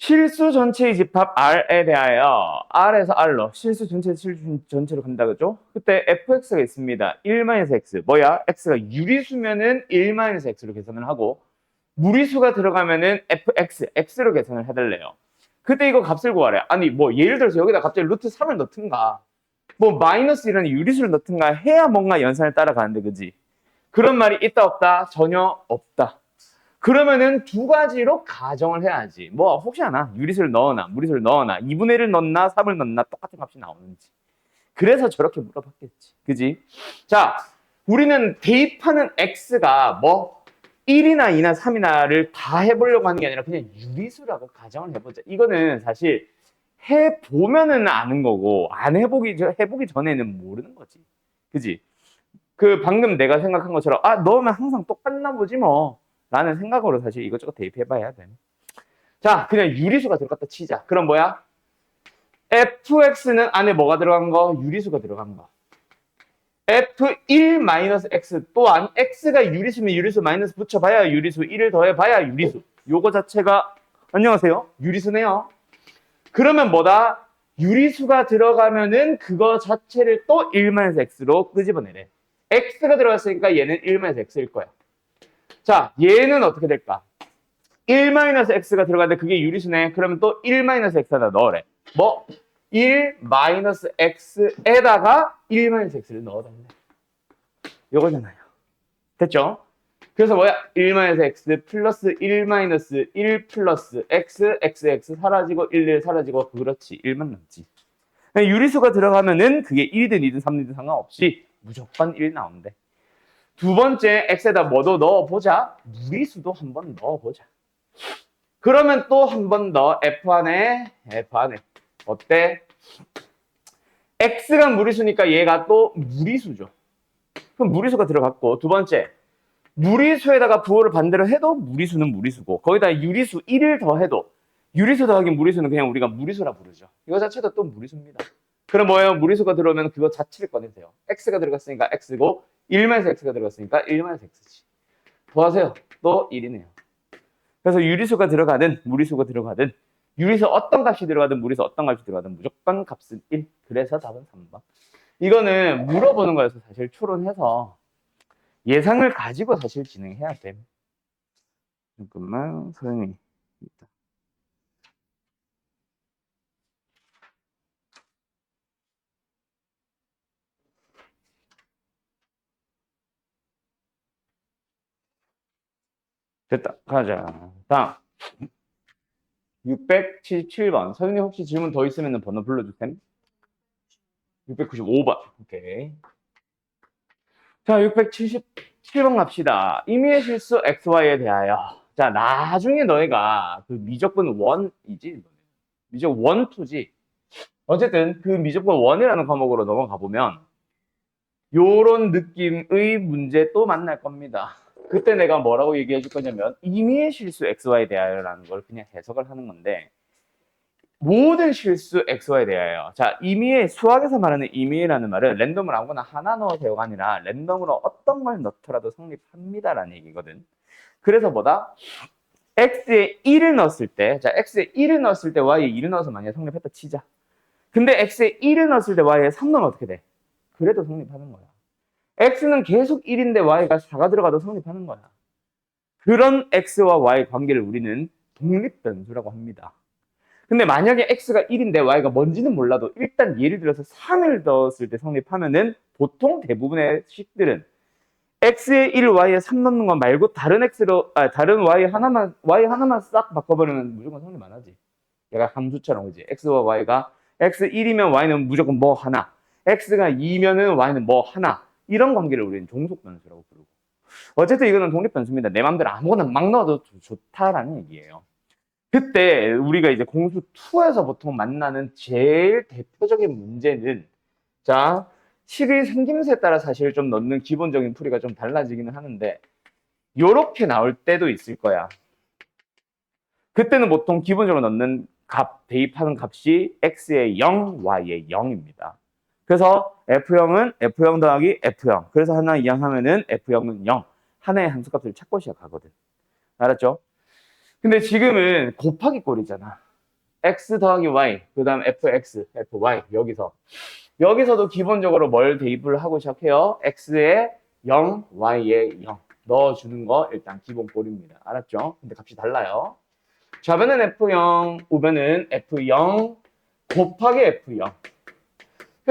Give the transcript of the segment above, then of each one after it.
실수 전체의 집합 R에 대하여 R에서 R로 실수 전체로 간다 그죠? 그때 fx가 있습니다. 1-x 뭐야? x가 유리수면은 1-x로 계산을 하고 무리수가 들어가면은 x로 계산을 해달래요. 그때 이거 값을 구하래. 아니 뭐 예를 들어서 여기다 갑자기 루트 3을 넣든가 뭐 마이너스 이라는 유리수를 넣든가 해야 뭔가 연산을 따라가는데 그지? 그런 말이 있다 없다? 전혀 없다. 그러면은 두 가지로 가정을 해야지. 뭐 혹시나 유리수를 넣어나 무리수를 넣어나 2분의 1을 넣나 3을 넣나 똑같은 값이 나오는지. 그래서 저렇게 물어봤겠지. 그지? 자, 우리는 대입하는 x가 뭐 1이나 2나 3이나를 다 해보려고 하는 게 아니라 그냥 유리수라고 가정을 해보자. 이거는 사실 해보면은 아는 거고 안 해보기 전에는 모르는 거지. 그지? 그 방금 내가 생각한 것처럼 아 넣으면 항상 똑같나 보지 뭐 라는 생각으로 사실 이것저것 대입해봐야 돼. 자, 그냥 유리수가 들어갔다 치자. 그럼 뭐야? fx는 안에 뭐가 들어간 거? 유리수가 들어간 거. f1-x 또한 x가 유리수면 유리수 마이너스 붙여봐야 유리수, 1을 더해봐야 유리수. 요거 자체가 안녕하세요. 유리수네요. 그러면 뭐다? 유리수가 들어가면은 그거 자체를 또 1-x로 끄집어내래. x가 들어갔으니까 얘는 1-x일 거야. 자, 얘는 어떻게 될까? 1-x가 들어가는데 그게 유리수네. 그러면 또 1-x에다 넣으래. 뭐? 1-x에다가 1-x를 넣어달래. 요거잖아요. 됐죠? 그래서 뭐야? 1-x 플러스 1-1 플러스 x 사라지고 1 사라지고 그렇지. 1만 남지. 유리수가 들어가면은 그게 1이든 2든 3이든 상관없이 무조건 1 나온대. 두 번째 x에다 뭐도 넣어보자. 무리수도 한번 넣어보자. 그러면 또 한 번 더 f 안에 어때? x가 무리수니까 얘가 또 무리수죠. 그럼 무리수가 들어갔고 두 번째 무리수에다가 부호를 반대로 해도 무리수는 무리수고 거기다 유리수 1을 더해도 유리수 더하기 무리수는 그냥 우리가 무리수라 부르죠. 이거 자체도 또 무리수입니다. 그럼 뭐예요? 무리수가 들어오면 그거 자체를 꺼내세요. x가 들어갔으니까 x고 1-x가 들어갔으니까 1-x지. 더하세요. 또 1이네요. 그래서 유리수가 들어가든 무리수가 들어가든 유리수 어떤 값이 들어가든 무리수 어떤 값이 들어가든 무조건 값은 1. 그래서 답은 3번. 이거는 물어보는 거여서 사실 추론해서 예상을 가지고 사실 진행해야 돼. 잠깐만 소영이 있다. 됐다. 가자. 다음. 677번. 서윤이 혹시 질문 더 있으면 번호 불러주셈. 695번. 오케이. 자, 677번 갑시다. 임의의 실수 XY에 대하여. 자, 나중에 너희가 그 미적분 1이지? 미적 1, 2지? 어쨌든 그 미적분 1이라는 과목으로 넘어가 보면 요런 느낌의 문제 또 만날 겁니다. 그때 내가 뭐라고 얘기해 줄 거냐면 임의의 실수 XY에 대하여라는 걸 그냥 해석을 하는 건데 모든 실수 xy에 대하여. 자, 임의의 수학에서 말하는 임의라는 말은 랜덤을 아무거나 하나 넣어서가 아니라 랜덤으로 어떤 걸 넣더라도 성립합니다라는 얘기거든. 그래서 뭐다? x에 1을 넣었을 때, 자, x에 1을 넣었을 때 y에 2를 넣어서 만약에 성립했다 치자. 근데 x에 1을 넣었을 때 y에 3 넣으면 어떻게 돼? 그래도 성립하는 거야. x는 계속 1인데 y가 4가 들어가도 성립하는 거야. 그런 x와 y 관계를 우리는 독립변수라고 합니다. 근데 만약에 x가 1인데 y가 뭔지는 몰라도 일단 예를 들어서 3을 넣었을 때 성립하면은 보통 대부분의 식들은 x에 1, y에 3 넣는 거 말고 다른 다른 y 하나만 싹 바꿔버리면 무조건 성립 안 하지. 얘가 함수처럼 그지. x와 y가 x 1이면 y는 무조건 뭐 하나, x가 2면은 y는 뭐 하나. 이런 관계를 우리는 종속변수라고 부르고. 어쨌든 이거는 독립변수입니다. 내 맘대로 아무거나 막 넣어도 좋다라는 얘기예요. 그때 우리가 이제 공수 2에서 보통 만나는 제일 대표적인 문제는 자, 식의 생김새에 따라 사실 좀 넣는 기본적인 풀이가 좀 달라지기는 하는데 요렇게 나올 때도 있을 거야. 그때는 보통 기본적으로 넣는 값, 대입하는 값이 x의 0, y의 0입니다. 그래서 f0은 f0 더하기 f0. 그래서 하나 이항하면은 f0은 0. 하나의 함수값을 찾고 시작하거든. 알았죠? 근데 지금은 곱하기 꼴이잖아. x 더하기 y, 그 다음 fx, fy, 여기서도 기본적으로 뭘 대입을 하고 시작해요? x에 0, y에 0 넣어주는 거 일단 기본 꼴입니다. 알았죠? 근데 값이 달라요. 좌변은 f0, 우변은 f0 곱하기 f0.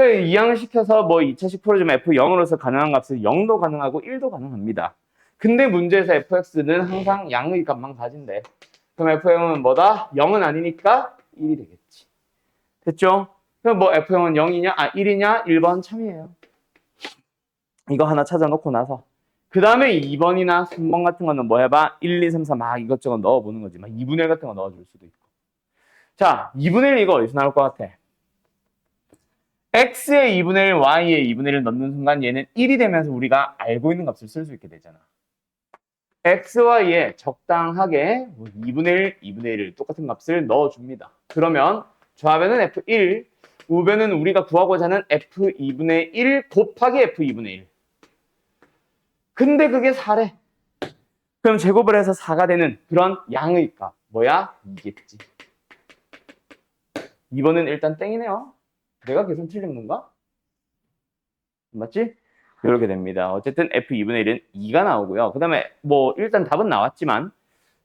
이항시켜서 뭐 2차식 풀어주면 f0으로서 가능한 값은 0도 가능하고 1도 가능합니다. 근데 문제에서 fx는 항상 양의 값만 가진대. 그럼 f0은 뭐다? 0은 아니니까 1이 되겠지. 됐죠? 그럼 뭐 f0은 0이냐? 1이냐? 1번 참이에요. 이거 하나 찾아놓고 나서 그 다음에 2번이나 3번 같은 거는 뭐 해봐? 1, 2, 3, 4 막 이것저것 넣어보는 거지. 막 2분의 1 같은 거 넣어줄 수도 있고. 자, 2분의 1 이거 어디서 나올 것 같아? x에 2분의 1, y에 2분의 1을 넣는 순간 얘는 1이 되면서 우리가 알고 있는 값을 쓸 수 있게 되잖아. x, y에 적당하게 2분의 1, 2분의 1을 똑같은 값을 넣어줍니다. 그러면 좌변은 f1, 우변은 우리가 구하고자 하는 f2분의 1 곱하기 f2분의 1. 근데 그게 4래. 그럼 제곱을 해서 4가 되는 그런 양의 값. 뭐야? 2겠지. 2번은 일단 땡이네요. 내가 계산 틀린 건가? 맞지? 이렇게 됩니다. 어쨌든 f2분의 1은 2가 나오고요. 그 다음에 뭐 일단 답은 나왔지만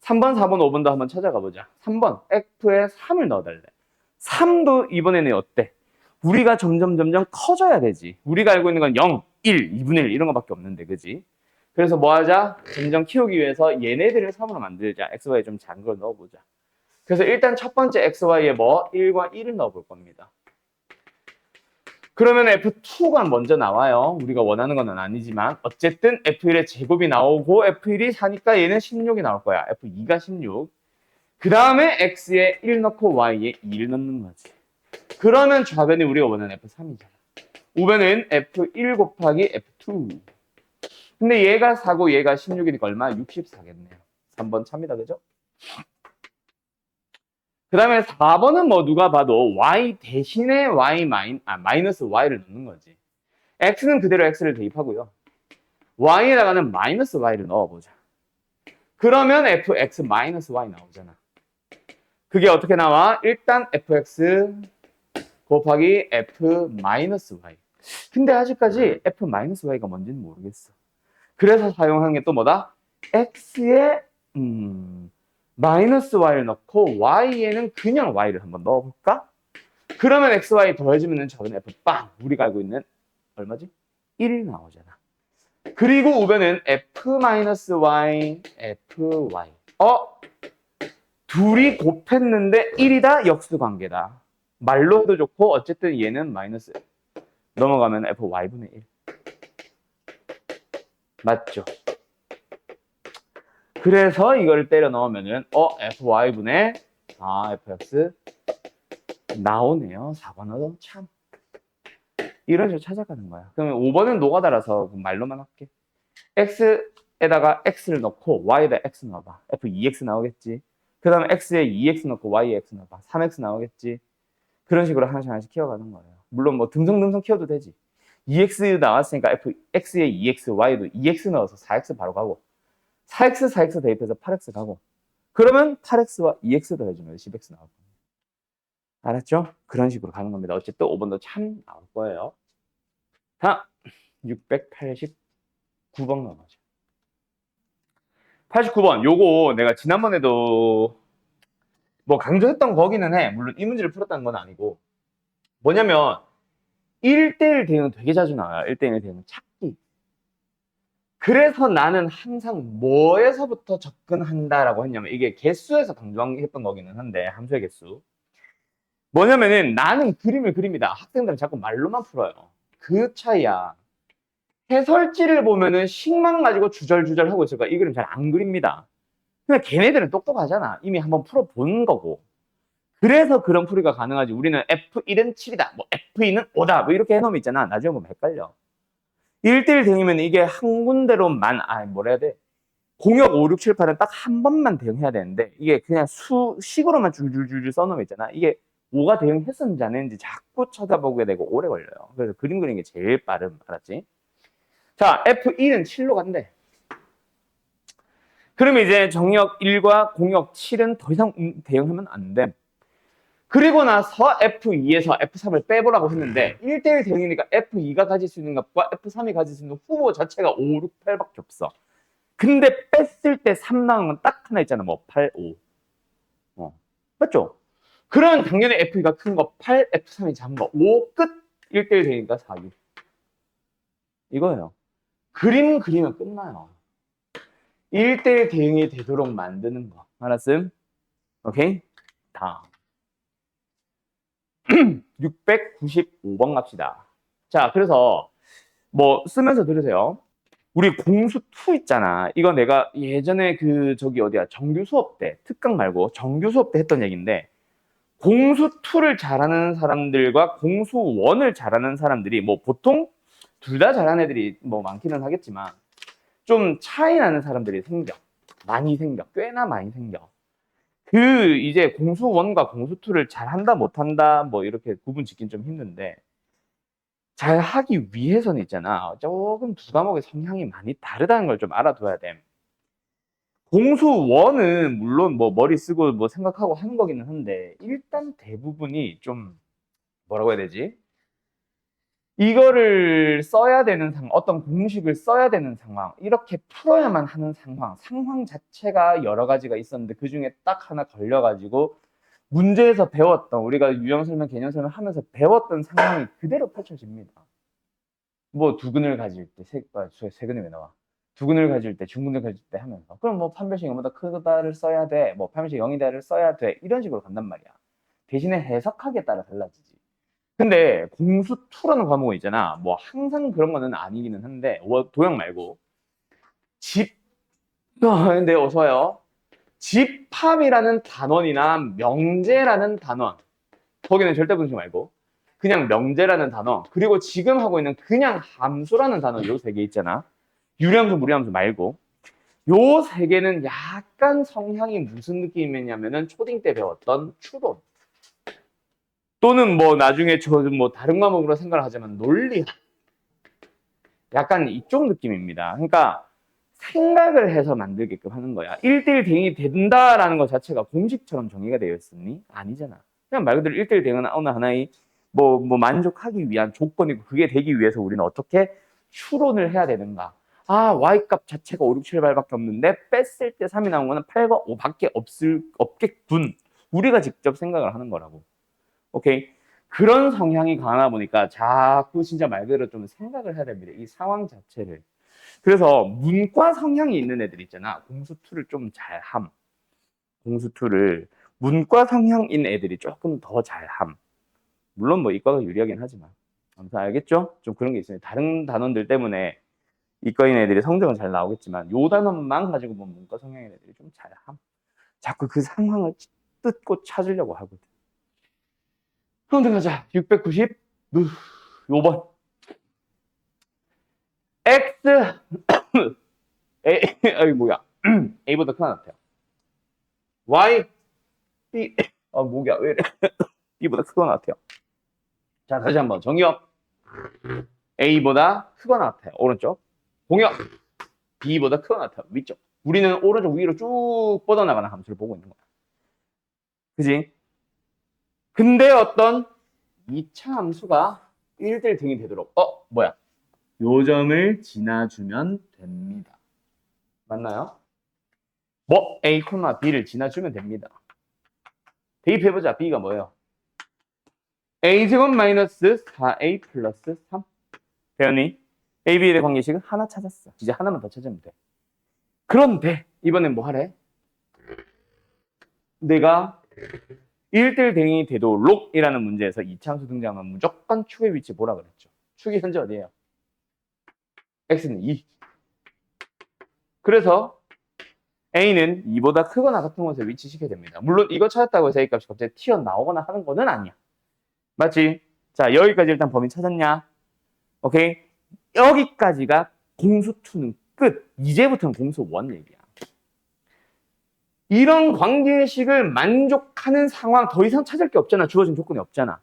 3번, 4번, 5번도 한번 찾아가 보자. 3번 f에 3을 넣어달래. 3도 이번에는 어때? 우리가 점점 커져야 되지. 우리가 알고 있는 건 0, 1, 2분의 1 이런 거밖에 없는데 그지? 그래서 뭐 하자? 점점 키우기 위해서 얘네들을 3으로 만들자. x, y 좀 작은 걸 넣어보자. 그래서 일단 첫 번째 x, y에 뭐? 1과 1을 넣어볼 겁니다. 그러면 F2가 먼저 나와요. 우리가 원하는 건 아니지만 어쨌든 F1의 제곱이 나오고 F1이 4니까 얘는 16이 나올 거야. F2가 16. 그 다음에 X에 1 넣고 Y에 2를 넣는 거지. 그러면 좌변이 우리가 원하는 F3이잖아. 우변은 F1 곱하기 F2. 근데 얘가 4고 얘가 16이니까 얼마? 64겠네요. 3번 참이다, 그죠? 그 다음에 4번은 뭐 누가 봐도 y 대신에 마이너스 y를 넣는 거지. x는 그대로 x를 대입하고요. y에다가는 마이너스 y를 넣어보자. 그러면 fx 마이너스 y 나오잖아. 그게 어떻게 나와? 일단 fx 곱하기 f 마이너스 y. 근데 아직까지 f 마이너스 y가 뭔지는 모르겠어. 그래서 사용한 게 또 뭐다? x에 마이너스 y를 넣고 y에는 그냥 y를 한번 넣어볼까? 그러면 x, y 더해지면 저는 f 빵! 우리가 알고 있는 얼마지? 1 나오잖아. 그리고 우변은 f-y, fy. 둘이 곱했는데 1이다? 역수관계다. 말로 해도 좋고 어쨌든 얘는 마이너스 넘어가면 fy분의 1. 맞죠? 그래서 이걸 때려 넣으면은 fy분의 fx 나오네요. 4번으로 참. 이런 식으로 찾아가는 거야. 그러면 5번은 노가다라서 말로만 할게. x에다가 x를 넣고 y에다 x 넣어봐. f2x 나오겠지. 그 다음에 x에 2x 넣고 y에 x 넣어봐. 3x 나오겠지. 그런 식으로 하나씩 키워가는 거예요. 물론 뭐 듬성듬성 키워도 되지. 2x 나왔으니까 x에 2x, y도 2x 넣어서 4x 바로 가고 4x, 4x 대입해서 8x 가고 그러면 8x와 2x 더해주면 10x 나올 겁니다. 알았죠? 그런 식으로 가는 겁니다. 어쨌든 5번도 참 나올 거예요. 다음 689번 넘어가죠. 89번 요거 내가 지난번에도 뭐 강조했던 거기는 해. 물론 이 문제를 풀었다는 건 아니고 뭐냐면 1대1 대응 되게 자주 나와요. 1대1 대응 찾기. 그래서 나는 항상 뭐에서부터 접근한다라고 했냐면 이게 개수에서 강조했던 거기는 한데 함수의 개수. 뭐냐면은 나는 그림을 그립니다. 학생들은 자꾸 말로만 풀어요. 그 차이야. 해설지를 보면은 식만 가지고 주절주절 하고 있을 거야. 이 그림 잘 안 그립니다. 근데 걔네들은 똑똑하잖아. 이미 한번 풀어본 거고. 그래서 그런 풀이가 가능하지. 우리는 F1은 7이다. 뭐 F2는 5다. 뭐 이렇게 해놓으면 있잖아. 나중에 보면 헷갈려. 1대1 대응이면 이게 한 군데로만, 뭐라 해야 돼? 공역 5, 6, 7, 8은 딱 한 번만 대응해야 되는데 이게 그냥 식으로만 줄줄줄 써놓으면 있잖아. 이게 5가 대응했었는지 안 했는지 자꾸 쳐다보게 되고 오래 걸려요. 그래서 그림 그리는 게 제일 빠름. 알았지? 자, F2는 7로 간대. 그러면 이제 정역 1과 공역 7은 더 이상 대응하면 안 돼. 그리고 나서 F2에서 F3을 빼보라고 했는데 1대1 대응이니까 F2가 가질 수 있는 값과 F3이 가질 수 있는 후보 자체가 5, 6, 8밖에 없어. 근데 뺐을 때 3 나오는 건 딱 하나 있잖아. 뭐 8, 5. 맞죠? 그러면 당연히 F2가 큰 거 8, F3이 작은 거 5, 끝! 1대1 대응이니까 4, 6. 이거예요. 그림 그리면 끝나요. 1대1 대응이 되도록 만드는 거. 알았음? 오케이? 다음. 695번 갑시다. 자, 그래서 뭐 쓰면서 들으세요. 우리 공수 2 있잖아. 이거 내가 예전에 그 저기 어디야 정규 수업 때 특강 말고 정규 수업 때 했던 얘기인데 공수 2를 잘하는 사람들과 공수 1을 잘하는 사람들이 뭐 보통 둘 다 잘하는 애들이 뭐 많기는 하겠지만 좀 차이 나는 사람들이 생겨. 많이 생겨. 꽤나 많이 생겨. 그 이제 공수 1과 공수 2를 잘한다 못한다 뭐 이렇게 구분 짓긴 좀 힘든데 잘 하기 위해서는 있잖아. 조금 두 과목의 성향이 많이 다르다는 걸 좀 알아둬야 돼. 공수 1은 물론 뭐 머리 쓰고 뭐 생각하고 하는 거기는 한데 일단 대부분이 좀 뭐라고 해야 되지? 이거를 써야 되는 상황, 어떤 공식을 써야 되는 상황, 이렇게 풀어야만 하는 상황 자체가 여러 가지가 있었는데 그 중에 딱 하나 걸려가지고 문제에서 배웠던 우리가 유형 설명, 개념 설명 하면서 배웠던 상황이 그대로 펼쳐집니다. 뭐 두근을 가질 때, 세근이 왜 나와? 두근을 가질 때, 중근을 가질 때 하면서 그럼 뭐 판별식 0보다 크다를 써야 돼, 뭐 판별식 0이다를 써야 돼 이런 식으로 간단 말이야. 대신에 해석하기에 따라 달라지지. 근데 공수 2라는 과목은 있잖아. 뭐 항상 그런 거는 아니기는 한데 도형 말고 근데 어서 와요. 집합이라는 단원이나 명제라는 단원 거기는 절대 분식 말고 그냥 명제라는 단어 그리고 지금 하고 있는 그냥 함수라는 단어 요 세 개 있잖아. 유리함수 무리함수 말고 요 세 개는 약간 성향이 무슨 느낌이냐면은 초딩 때 배웠던 추론 또는 뭐 나중에 저 뭐 다른 과목으로 생각을 하자면 논리학 약간 이쪽 느낌입니다. 그러니까 생각을 해서 만들게끔 하는 거야. 1대1 대응이 된다라는 것 자체가 공식처럼 정의가 되어 있으니 아니잖아. 그냥 말 그대로 1대1 대응은 어느 하나의 뭐 만족하기 위한 조건이고 그게 되기 위해서 우리는 어떻게 추론을 해야 되는가. 아, y값 자체가 5, 6, 7, 8밖에 없는데 뺐을 때 3이 나온 거는 8과 5밖에 없겠군. 우리가 직접 생각을 하는 거라고. 오케이? 그런 성향이 강하다 보니까 자꾸 진짜 말 그대로 좀 생각을 해야 됩니다. 이 상황 자체를. 그래서 문과 성향이 있는 애들 있잖아. 공수2를 좀 잘함. 공수2를 문과 성향인 애들이 조금 더 잘함. 물론 뭐 이과가 유리하긴 하지만. 아무튼 알겠죠? 좀 그런 게 있어요. 다른 단원들 때문에 이과인 애들이 성적은 잘 나오겠지만 요 단원만 가지고 보면 문과 성향인 애들이 좀 잘함. 자꾸 그 상황을 뜯고 찾으려고 하거든. 그럼 들어가자. 695번. X A 뭐야? A보다 큰 하나 같아요. Y B 뭐야 왜 이래? B보다 크거나 같아요. 자 다시 한번 정의역 A보다 크거나 같아요. 오른쪽 공역 B보다 크거나 같아요. 위쪽. 우리는 오른쪽 위로 쭉 뻗어나가는 함수를 보고 있는 거야. 그지? 근데 어떤 2차 함수가 1대1 등이 되도록 뭐야? 요 점을 지나주면 됩니다. 맞나요? 뭐 A, B를 지나주면 됩니다. 대입해보자. B가 뭐예요? A제곱 마이너스 4A 플러스 3. 배웠니? A, B의 관계식은 하나 찾았어. 이제 하나만 더 찾으면 돼. 그런데 이번엔 뭐 하래? 내가 1대1 대응이 되도록이라는 문제에서 2차 함수 등장하면 무조건 축의 위치 뭐라 그랬죠? 축이 현재 어디예요? X는 2. 그래서 A는 2보다 크거나 같은 곳에 위치시켜야 됩니다. 물론 이거 찾았다고 해서 A값이 갑자기 튀어나오거나 하는 거는 아니야. 맞지? 자, 여기까지 일단 범위 찾았냐? 오케이? 여기까지가 공수2는 끝. 이제부터는 공수1 얘기야. 이런 관계식을 만족하는 상황 더 이상 찾을 게 없잖아. 주어진 조건이 없잖아.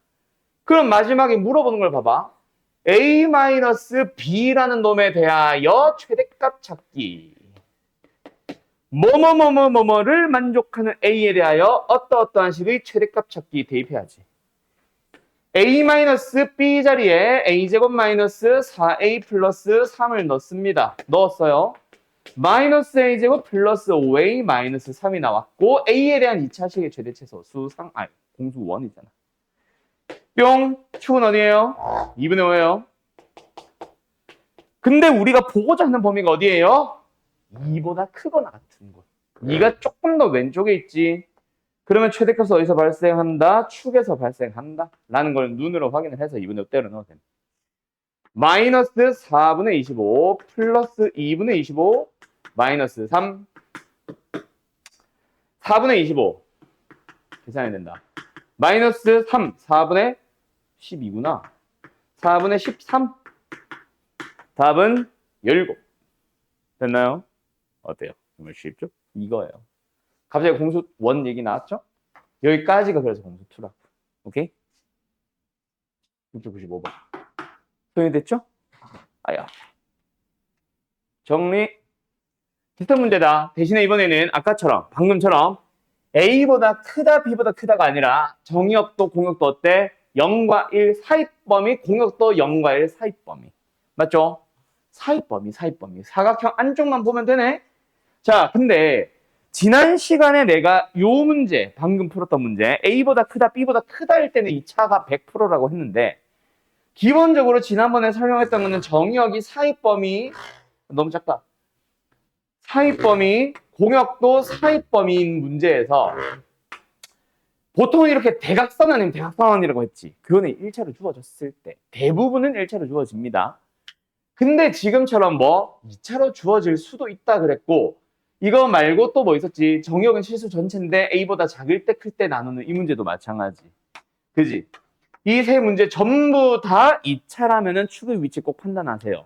그럼 마지막에 물어보는 걸 봐봐. A-B라는 놈에 대하여 최대값 찾기. 뭐뭐뭐뭐뭐뭐를 만족하는 A에 대하여 어떠어떠한 식의 최대값 찾기 대입해야지. A-B 자리에 A제곱 마이너스 4A 플러스 3을 넣습니다. 넣었어요. 마이너스 A제곱 플러스 5A 마이너스 3이 나왔고 A에 대한 2차식의 최대치수 공수 1이잖아. 뿅! 축은 어디예요? 2분의 5예요. 근데 우리가 보고자 하는 범위가 어디예요? 2보다 크거나 같은 곳. 2가 조금 더 왼쪽에 있지. 그러면 최대값은 어디서 발생한다? 축에서 발생한다. 라는 걸 눈으로 확인을 해서 2분의 5 때려 넣어도 됩니다. 마이너스 4분의 25 플러스 2분의 25 마이너스 3 4분의 25 계산해야 된다. 마이너스 3 4분의 12구나. 4분의 13 답은 17 됐나요? 어때요? 정말 쉽죠? 이거예요. 갑자기 공수 1 얘기 나왔죠? 여기까지가 그래서 공수 2라고. 오케이? 695번. 소용이 됐죠? 아야. 정리. 비슷한 문제다. 대신에 이번에는 아까처럼, 방금처럼 A보다 크다, B보다 크다가 아니라 정의역도 공역도 어때? 0과 1 사이범위, 공역도 0과 1 사이범위. 맞죠? 사이범위. 사각형 안쪽만 보면 되네? 자, 근데 지난 시간에 내가 요 문제, 방금 풀었던 문제, A보다 크다, B보다 크다일 때는 이 차가 100%라고 했는데 기본적으로 지난번에 설명했던 거는 정의역이 사이범위, 너무 작다. 사이범위, 공역도 사이범위인 문제에서 보통은 이렇게 대각선 아니면 대각선이라고 했지. 그거는 1차로 주어졌을 때. 대부분은 1차로 주어집니다. 근데 지금처럼 뭐 2차로 주어질 수도 있다 그랬고 이거 말고 또 뭐 있었지? 정의역은 실수 전체인데 A보다 작을 때 클 때 나누는 이 문제도 마찬가지. 그지? 이 세 문제 전부 다 2차라면은 축의 위치 꼭 판단하세요.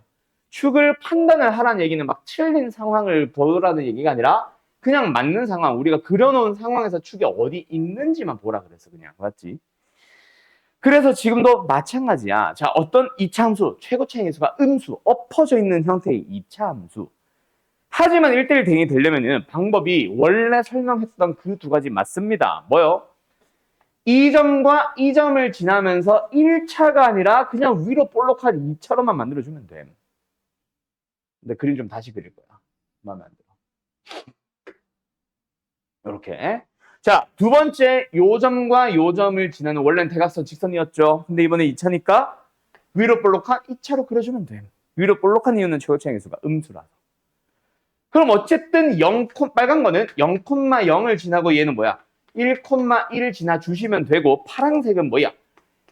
축을 판단을 하라는 얘기는 막 틀린 상황을 보라는 얘기가 아니라 그냥 맞는 상황, 우리가 그려놓은 상황에서 축이 어디 있는지만 보라 그랬어. 그냥 맞지? 그래서 지금도 마찬가지야. 자, 어떤 2차 함수, 최고차의 함수가 음수, 엎어져 있는 형태의 2차 함수. 하지만 1대1 대응이 되려면 방법이 원래 설명했던 그 두 가지 맞습니다. 뭐요? 이 점과 이 점을 지나면서 1차가 아니라 그냥 위로 볼록한 2차로만 만들어주면 돼. 근데 그림 좀 다시 그릴 거야. 마음에 안 들어. 이렇게. 자, 두 번째 요 점과 요 점을 지나는 원래는 대각선 직선이었죠. 근데 이번에 2차니까 위로 볼록한 2차로 그려주면 돼. 위로 볼록한 이유는 최고차의 함수가 음수라서. 그럼 어쨌든 0, 빨간 거는 0,0을 지나고 얘는 뭐야? 1,1을 지나 주시면 되고 파란색은 뭐야?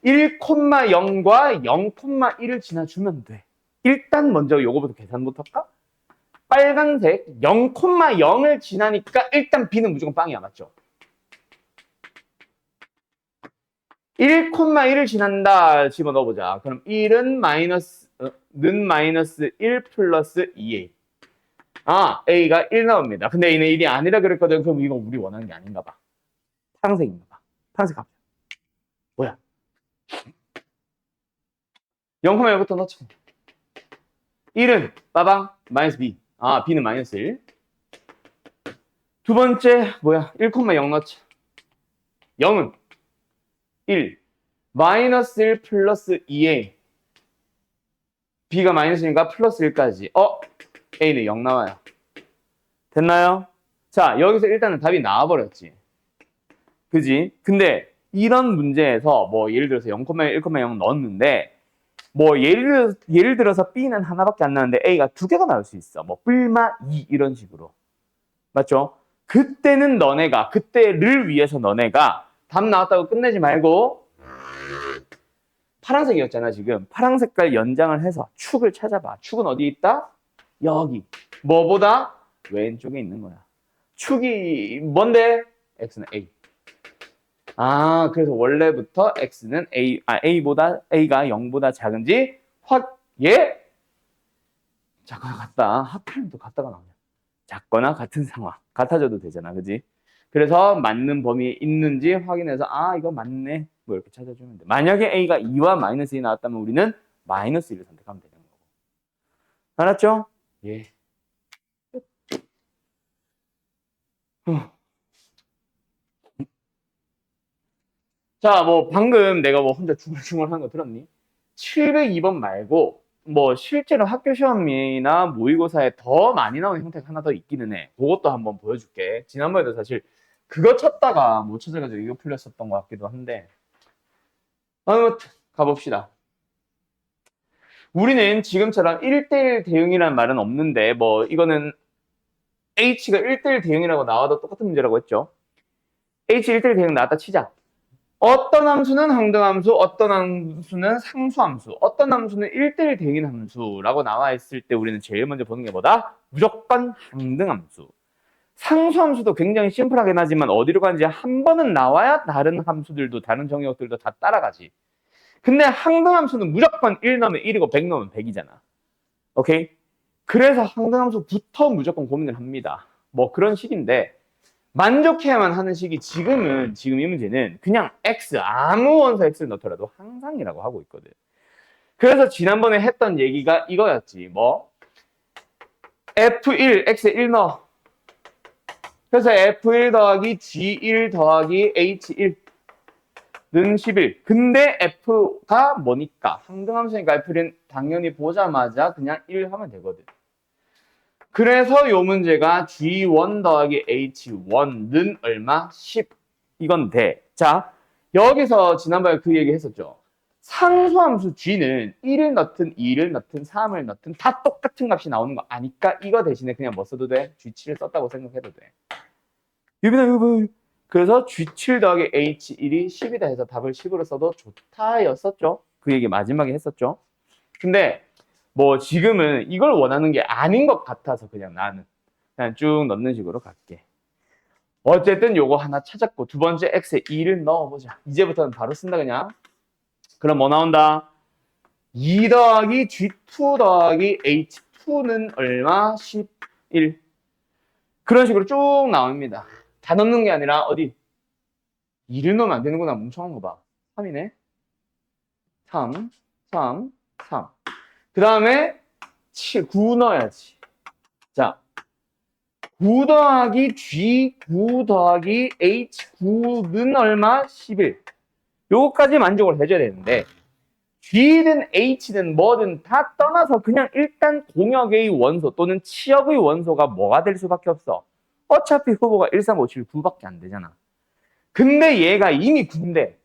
1,0과 0,1을 지나 주면 돼. 일단 먼저 요거부터 계산부터 할까? 빨간색 0,0을 지나니까 일단 B는 무조건 빵이야. 맞죠? 1,1을 지난다 집어넣어보자. 그럼 1은 마이너스 1 플러스 2A. A가 1 나옵니다. 근데 A는 1이 아니라 그랬거든. 그럼 이거 우리 원하는 게 아닌가 봐. 파란색인가 봐. 파란색 갑자. 뭐야? 0,1부터 넣자. 1은 빠방 마이너스 B. B는 마이너스 1. 두 번째 뭐야? 1,0 넣자. 0은 1. 마이너스 1 플러스 2A. B가 마이너스니까 플러스 1까지. A는 0 나와요. 됐나요? 자, 여기서 일단은 답이 나와버렸지. 그지? 근데 이런 문제에서 뭐 예를 들어서 0,1, 1,0 넣었는데 뭐 예를 들어서 B는 하나밖에 안 나왔는데 A가 두 개가 나올 수 있어. 뭐 뿔마 2 이런 식으로. 맞죠? 그때는 그때를 위해서 너네가 답 나왔다고 끝내지 말고 파란색이었잖아 지금. 파란 색깔 연장을 해서 축을 찾아봐. 축은 어디 있다? 여기. 뭐보다? 왼쪽에 있는 거야. 축이 뭔데? X는 A. 그래서 원래부터 X는 A가 0보다 작은지 작거나 같다. 하필이면 또 같다가 나오냐. 작거나 같은 상황. 같아져도 되잖아. 그지? 그래서 맞는 범위에 있는지 확인해서 이거 맞네. 뭐 이렇게 찾아주면 돼. 만약에 A가 2와 마이너스 2 나왔다면 우리는 마이너스 1을 선택하면 되는 거고. 알았죠? 예. 자, 뭐 방금 내가 뭐 혼자 중얼중얼 하는 거 들었니? 702번 말고 뭐 실제로 학교 시험이나 모의고사에 더 많이 나오는 형태가 하나 더 있기는 해. 그것도 한번 보여줄게. 지난번에도 사실 그거 찾다가 못 찾아가지고 이거 풀렸었던 것 같기도 한데 아무튼 가봅시다. 우리는 지금처럼 1대1 대응이라는 말은 없는데 뭐 이거는 H가 1대1 대응이라고 나와도 똑같은 문제라고 했죠. H 1대1 대응 나왔다 치자. 어떤 함수는 항등함수, 어떤 함수는 상수함수, 어떤 함수는 1대1 대응인 함수라고 나와 있을 때 우리는 제일 먼저 보는 게 뭐다? 무조건 항등함수. 상수함수도 굉장히 심플하긴 하지만 어디로 가는지 한 번은 나와야 다른 함수들도 다른 정의역들도 다 따라가지. 근데 항등함수는 무조건 1 넣으면 1이고 100 넣으면 100이잖아. 오케이? 그래서 항등함수부터 무조건 고민을 합니다. 뭐 그런 식인데 만족해야만 하는 식이 지금 이 문제는 그냥 x 아무 원소 x를 넣더라도 항상이라고 하고 있거든. 그래서 지난번에 했던 얘기가 이거였지. 뭐 f1 x에 1 넣어. 그래서 f1 더하기 g1 더하기 h1는 11. 근데 f가 뭐니까? 항등함수니까 f는 당연히 보자마자 그냥 1 하면 되거든. 그래서 요 문제가 G1 더하기 H1는 얼마? 10. 이건 돼. 자, 여기서 지난번에 그 얘기 했었죠. 상수함수 G는 1을 넣든 2를 넣든 3을 넣든 다 똑같은 값이 나오는 거 아니까 이거 대신에 그냥 뭐 써도 돼? G7을 썼다고 생각해도 돼. 유빈아, 이거 그래서 G7 더하기 H1이 10이다 해서 답을 10으로 써도 좋다 였었죠. 그 얘기 마지막에 했었죠. 근데 뭐 지금은 이걸 원하는 게 아닌 것 같아서 그냥 나는 그냥 쭉 넣는 식으로 갈게. 어쨌든 요거 하나 찾았고 두 번째 x에 2를 넣어보자. 이제부터는 바로 쓴다 그냥. 그럼 뭐 나온다? 2 더하기 g2 더하기 h2는 얼마? 11. 그런 식으로 쭉 나옵니다. 다 넣는 게 아니라 어디? 2를 넣으면 안 되는구나. 멍청한 거 봐. 3이네. 3, 3, 3. 그 다음에 7, 9 넣어야지. 자, 9 더하기 G9 더하기 H9는 얼마? 11. 요거까지 만족을 해줘야 되는데 G든 H든 뭐든 다 떠나서 그냥 일단 공역의 원소 또는 치역의 원소가 뭐가 될 수밖에 없어. 어차피 후보가 1, 3, 5, 7, 9밖에 안 되잖아. 근데 얘가 이미 9인데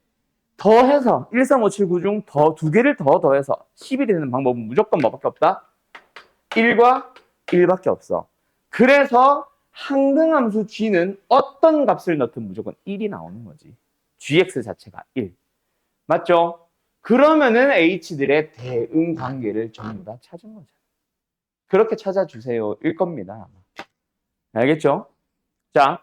더해서 1, 3, 5, 7, 9 중 더 두 개를 더 더해서 10이 되는 방법은 무조건 뭐밖에 없다? 1과 1밖에 없어. 그래서 항등함수 G는 어떤 값을 넣든 무조건 1이 나오는 거지. GX 자체가 1. 맞죠? 그러면은 H들의 대응 관계를 전부 다 찾은 거죠. 그렇게 찾아주세요. 일 겁니다. 알겠죠? 자,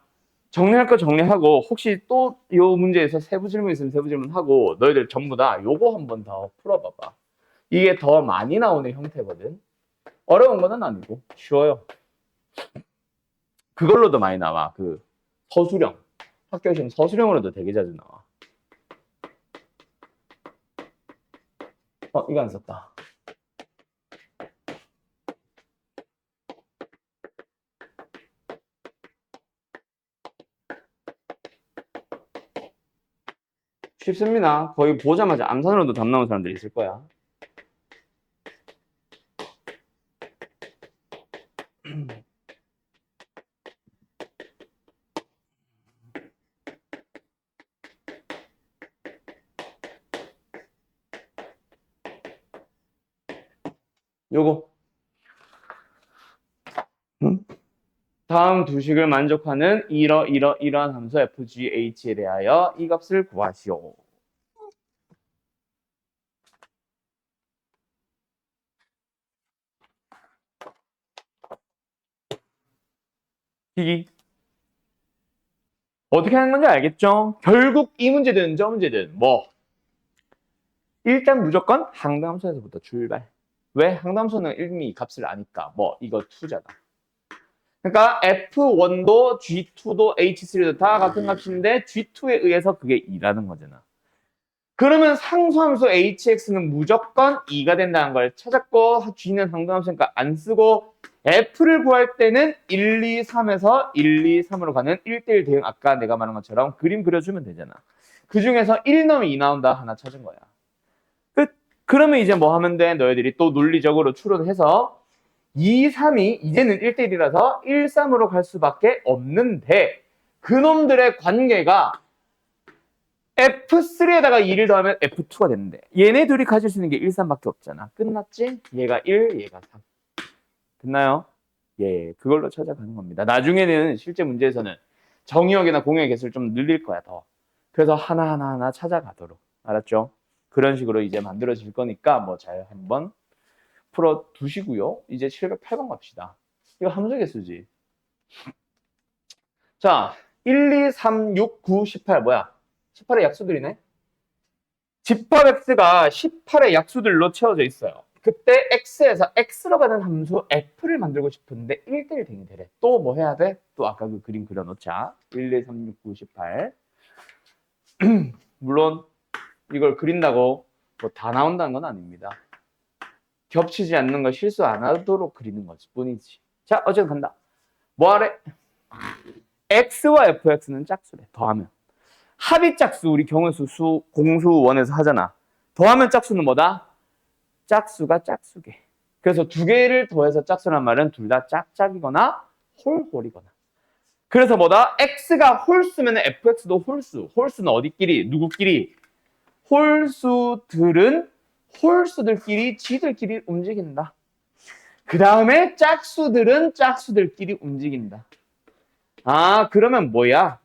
정리할 거 정리하고 혹시 또 이 문제에서 세부 질문 있으면 세부 질문하고 너희들 전부 다 요거 한번 더 풀어봐봐. 이게 더 많이 나오는 형태거든. 어려운 거는 아니고 쉬워요. 그걸로도 많이 나와. 그 서술형. 학교 시험 서술형으로도 되게 자주 나와. 이거 안 썼다. 쉽습니다. 거의 보자마자 암산으로도 답 나온 사람들이 있을 거야. 요거. 다음 두 식을 만족하는 이러한 함수 FGH에 대하여 이 값을 구하시오. 기기. 어떻게 하는 건지 알겠죠? 결국 이 문제든 저 문제든 뭐 일단 무조건 항등함수에서부터 출발. 왜? 항등함수는 이미 값을 아니까 뭐 이거 2잖아. 그러니까 F1도 G2도 H3도 다 같은 값인데 G2에 의해서 그게 2라는 거잖아. 그러면 상수함수 HX는 무조건 2가 된다는 걸 찾았고 G는 항등함수니까 안 쓰고 F를 구할 때는 1, 2, 3에서 1, 2, 3으로 가는 1대1 대응 아까 내가 말한 것처럼 그림 그려주면 되잖아. 그 중에서 1 넣으면 2 나온다 하나 찾은 거야. 끝. 그러면 이제 뭐 하면 돼? 너희들이 또 논리적으로 추론해서 2, 3이 이제는 1대1이라서 1, 3으로 갈 수밖에 없는데 그놈들의 관계가 F3에다가 2를 더하면 F2가 되는데 얘네 둘이 가질 수 있는 게 1, 3밖에 없잖아. 끝났지? 얘가 1, 얘가 3. 됐나요? 예, 그걸로 찾아가는 겁니다. 나중에는 실제 문제에서는 정의역이나 공역의 개수를 좀 늘릴 거야, 더. 그래서 하나하나 찾아가도록. 알았죠? 그런 식으로 이제 만들어질 거니까 뭐 잘 한번 풀어 두시고요. 이제 708번 갑시다. 이거 함수 개수지. 자, 1, 2, 3, 6, 9, 18 뭐야? 18의 약수들이네. 집합 x가 18의 약수들로 채워져 있어요. 그때 x에서 x로 가는 함수 f를 만들고 싶은데 1대1 대응이 되래. 또 뭐 해야 돼? 또 아까 그 그림 그려놓자. 1, 2, 3, 6, 9, 18. 물론 이걸 그린다고 뭐 다 나온다는 건 아닙니다. 겹치지 않는 거 실수 안 하도록 그리는 거지 뿐이지. 자, 어쨌든 간다. 뭐 하래? x와 fx는 짝수래. 더하면. 합의 짝수 우리 경우수 공수 원에서 하잖아. 더하면 짝수는 뭐다? 짝수가 짝수개. 그래서 두 개를 더해서 짝수란 말은 둘 다 짝짝이거나 홀홀이거나. 그래서 뭐다? x가 홀수면 fx도 홀수. 홀수는 어디끼리? 누구끼리? 홀수들끼리 지들끼리 움직인다. 그 다음에 짝수들은 짝수들끼리 움직인다. 아, 그러면 뭐야?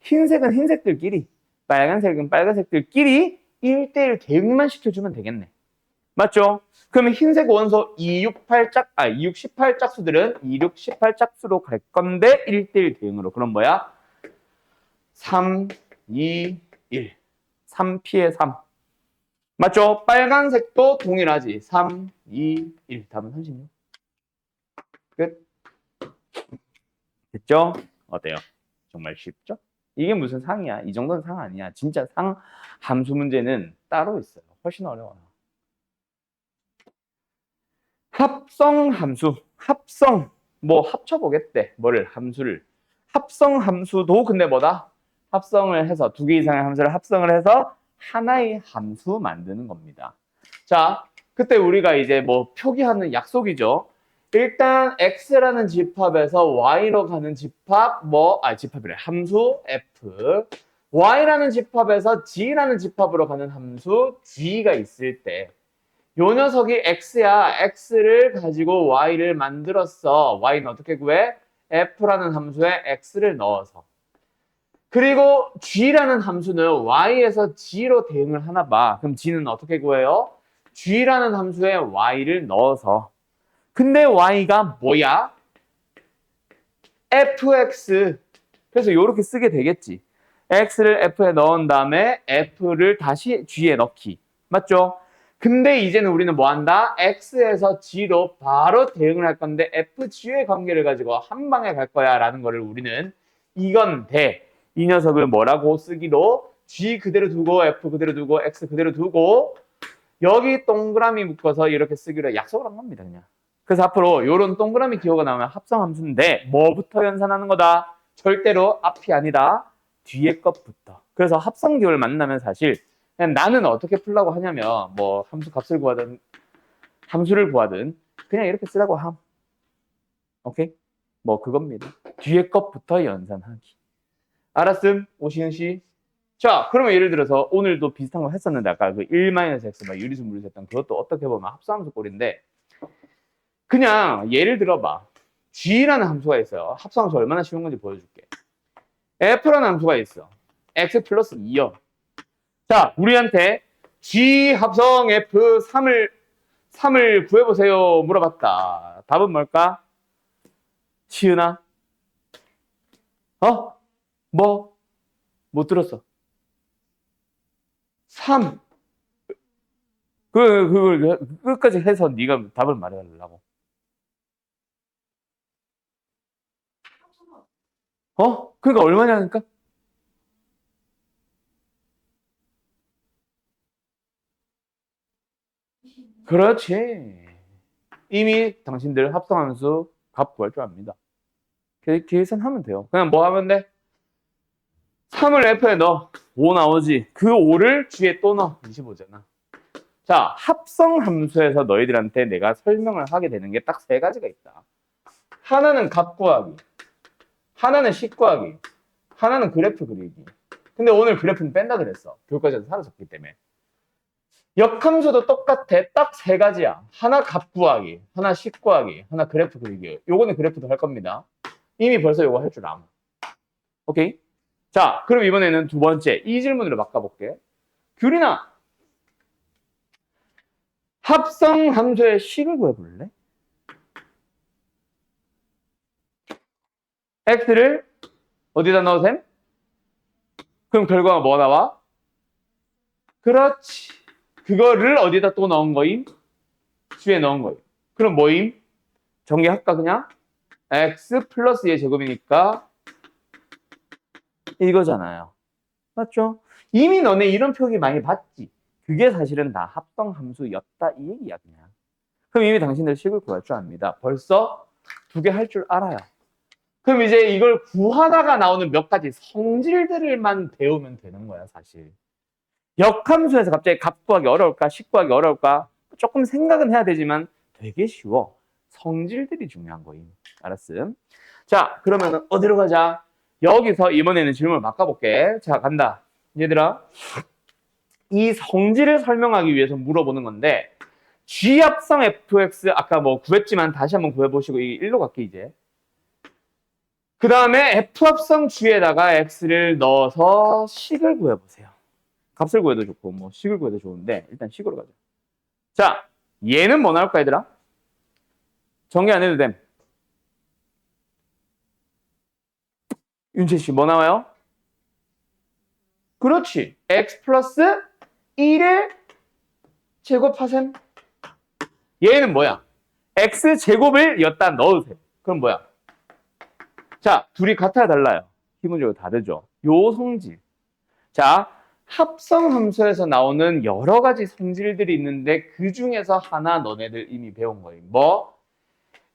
흰색은 흰색들끼리, 빨간색은 빨간색들끼리 1대1 대응만 시켜주면 되겠네. 맞죠? 그러면 흰색 원소 268 짝수들은 2618 짝수로 갈 건데 1대1 대응으로. 그럼 뭐야? 3, 2, 1. 3 피해 3. 맞죠? 빨간색도 동일하지. 3, 2, 1. 답은 36. 끝. 됐죠? 어때요? 정말 쉽죠? 이게 무슨 상이야? 이 정도는 상 아니야. 진짜 상 함수 문제는 따로 있어요. 훨씬 어려워요. 합성 함수. 합성. 뭐 합쳐보겠대. 뭐를? 함수를. 합성 함수도 근데 뭐다? 합성을 해서 두 개 이상의 함수를 합성을 해서 하나의 함수 만드는 겁니다. 자, 그때 우리가 이제 뭐 표기하는 약속이죠. 일단 x라는 집합에서 y로 가는 집합 집합이래. 함수 f. y라는 집합에서 g라는 집합으로 가는 함수 g가 있을 때 요 녀석이 x야. x를 가지고 y를 만들었어. y는 어떻게 구해? f라는 함수에 x를 넣어서. 그리고 g라는 함수는 y에서 g로 대응을 하나 봐. 그럼 g는 어떻게 구해요? g라는 함수에 y를 넣어서. 근데 y가 뭐야? fx. 그래서 이렇게 쓰게 되겠지. x를 f에 넣은 다음에 f를 다시 g에 넣기. 맞죠? 근데 이제는 우리는 뭐 한다? x에서 g로 바로 대응을 할 건데 fg의 관계를 가지고 한 방에 갈 거야 라는 거를 우리는 이건데 이 녀석을 뭐라고 쓰기로 g 그대로 두고 f 그대로 두고 x 그대로 두고 여기 동그라미 묶어서 이렇게 쓰기로 약속을 한 겁니다. 그냥. 그래서 앞으로 이런 동그라미 기호가 나오면 합성함수인데 뭐부터 연산하는 거다? 절대로 앞이 아니다. 뒤에 것부터. 그래서 합성 기호를 만나면 사실 그냥 나는 어떻게 풀라고 하냐면 뭐 함수 값을 구하든 함수를 구하든 그냥 이렇게 쓰라고 함. 오케이? 뭐 그겁니다. 뒤에 것부터 연산하기. 알았음? 오시은 씨? 자, 그러면 예를 들어서 오늘도 비슷한 거 했었는데 아까 그 1-x 막 유리수 무리수 했던 그것도 어떻게 보면 합성함수 꼴인데 그냥 예를 들어봐. g라는 함수가 있어요. 합성함수 얼마나 쉬운 건지 보여줄게. f라는 함수가 있어. x 플러스 2요. 자, 우리한테 g 합성 f 3을 구해보세요 물어봤다. 답은 뭘까? 시은아? 어? 뭐? 못 들었어. 3. 그걸 끝까지 해서 네가 답을 말해달라고. 어? 그러니까 얼마냐니까? 그렇지. 이미 당신들 합성함수 값 구할 줄 압니다. 계산하면 돼요. 그냥 뭐 하면 돼? 3을 F에 넣어. 5 나오지. 그 5를 G에 또 넣어. 25잖아. 자, 합성 함수에서 너희들한테 내가 설명을 하게 되는 게 딱 세 가지가 있다. 하나는 값 구하기, 하나는 식 구하기, 하나는 그래프 그리기. 근데 오늘 그래프는 뺀다 그랬어. 교과서에서 사라졌기 때문에. 역함수도 똑같아. 딱 세 가지야. 하나 값 구하기, 하나 식 구하기, 하나 그래프 그리기. 요거는 그래프도 할 겁니다. 이미 벌써 요거 할 줄 알아. 오케이? 자, 그럼 이번에는 두 번째 이 질문으로 바꿔볼게. 규린아, 합성 함수의 식을 구해볼래? x를 어디다 넣으셈? 그럼 결과가 뭐 나와? 그렇지. 그거를 어디다 또 넣은 거임? G에 넣은 거임. 그럼 뭐임? 정리할까 그냥? x 플러스 의 제곱이니까 이거잖아요. 맞죠? 이미 너네 이런 표기 많이 봤지? 그게 사실은 다 합성함수였다 이 얘기야 그냥. 그럼 이미 당신들 식을 구할 줄 압니다. 벌써 두 개 할 줄 알아요. 그럼 이제 이걸 구하다가 나오는 몇 가지 성질들만 배우면 되는 거야 사실. 역함수에서 갑자기 값 구하기 어려울까? 식 구하기 어려울까? 조금 생각은 해야 되지만 되게 쉬워. 성질들이 중요한 거임. 알았음? 자, 그러면 어디로 가자? 여기서 이번에는 질문을 바꿔볼게. 자, 간다. 얘들아, 이 성질을 설명하기 위해서 물어보는 건데 G합성 fx 아까 뭐 구했지만 다시 한번 구해보시고 이 1로 갈게 이제. 그 다음에 F합성 G에다가 X를 넣어서 식을 구해보세요. 값을 구해도 좋고 뭐 식을 구해도 좋은데 일단 식으로 가자. 자, 얘는 뭐 나올까 얘들아? 정리 안 해도 됨. 윤채 씨 뭐 나와요? 그렇지. X 플러스 1의 제곱하셈. 얘는 뭐야? X 제곱을 여기다 넣으세요. 그럼 뭐야? 자, 둘이 같아야 달라요. 기본적으로 다르죠. 요 성질. 자, 합성 함수에서 나오는 여러 가지 성질들이 있는데 그 중에서 하나 너네들 이미 배운 거예요. 뭐?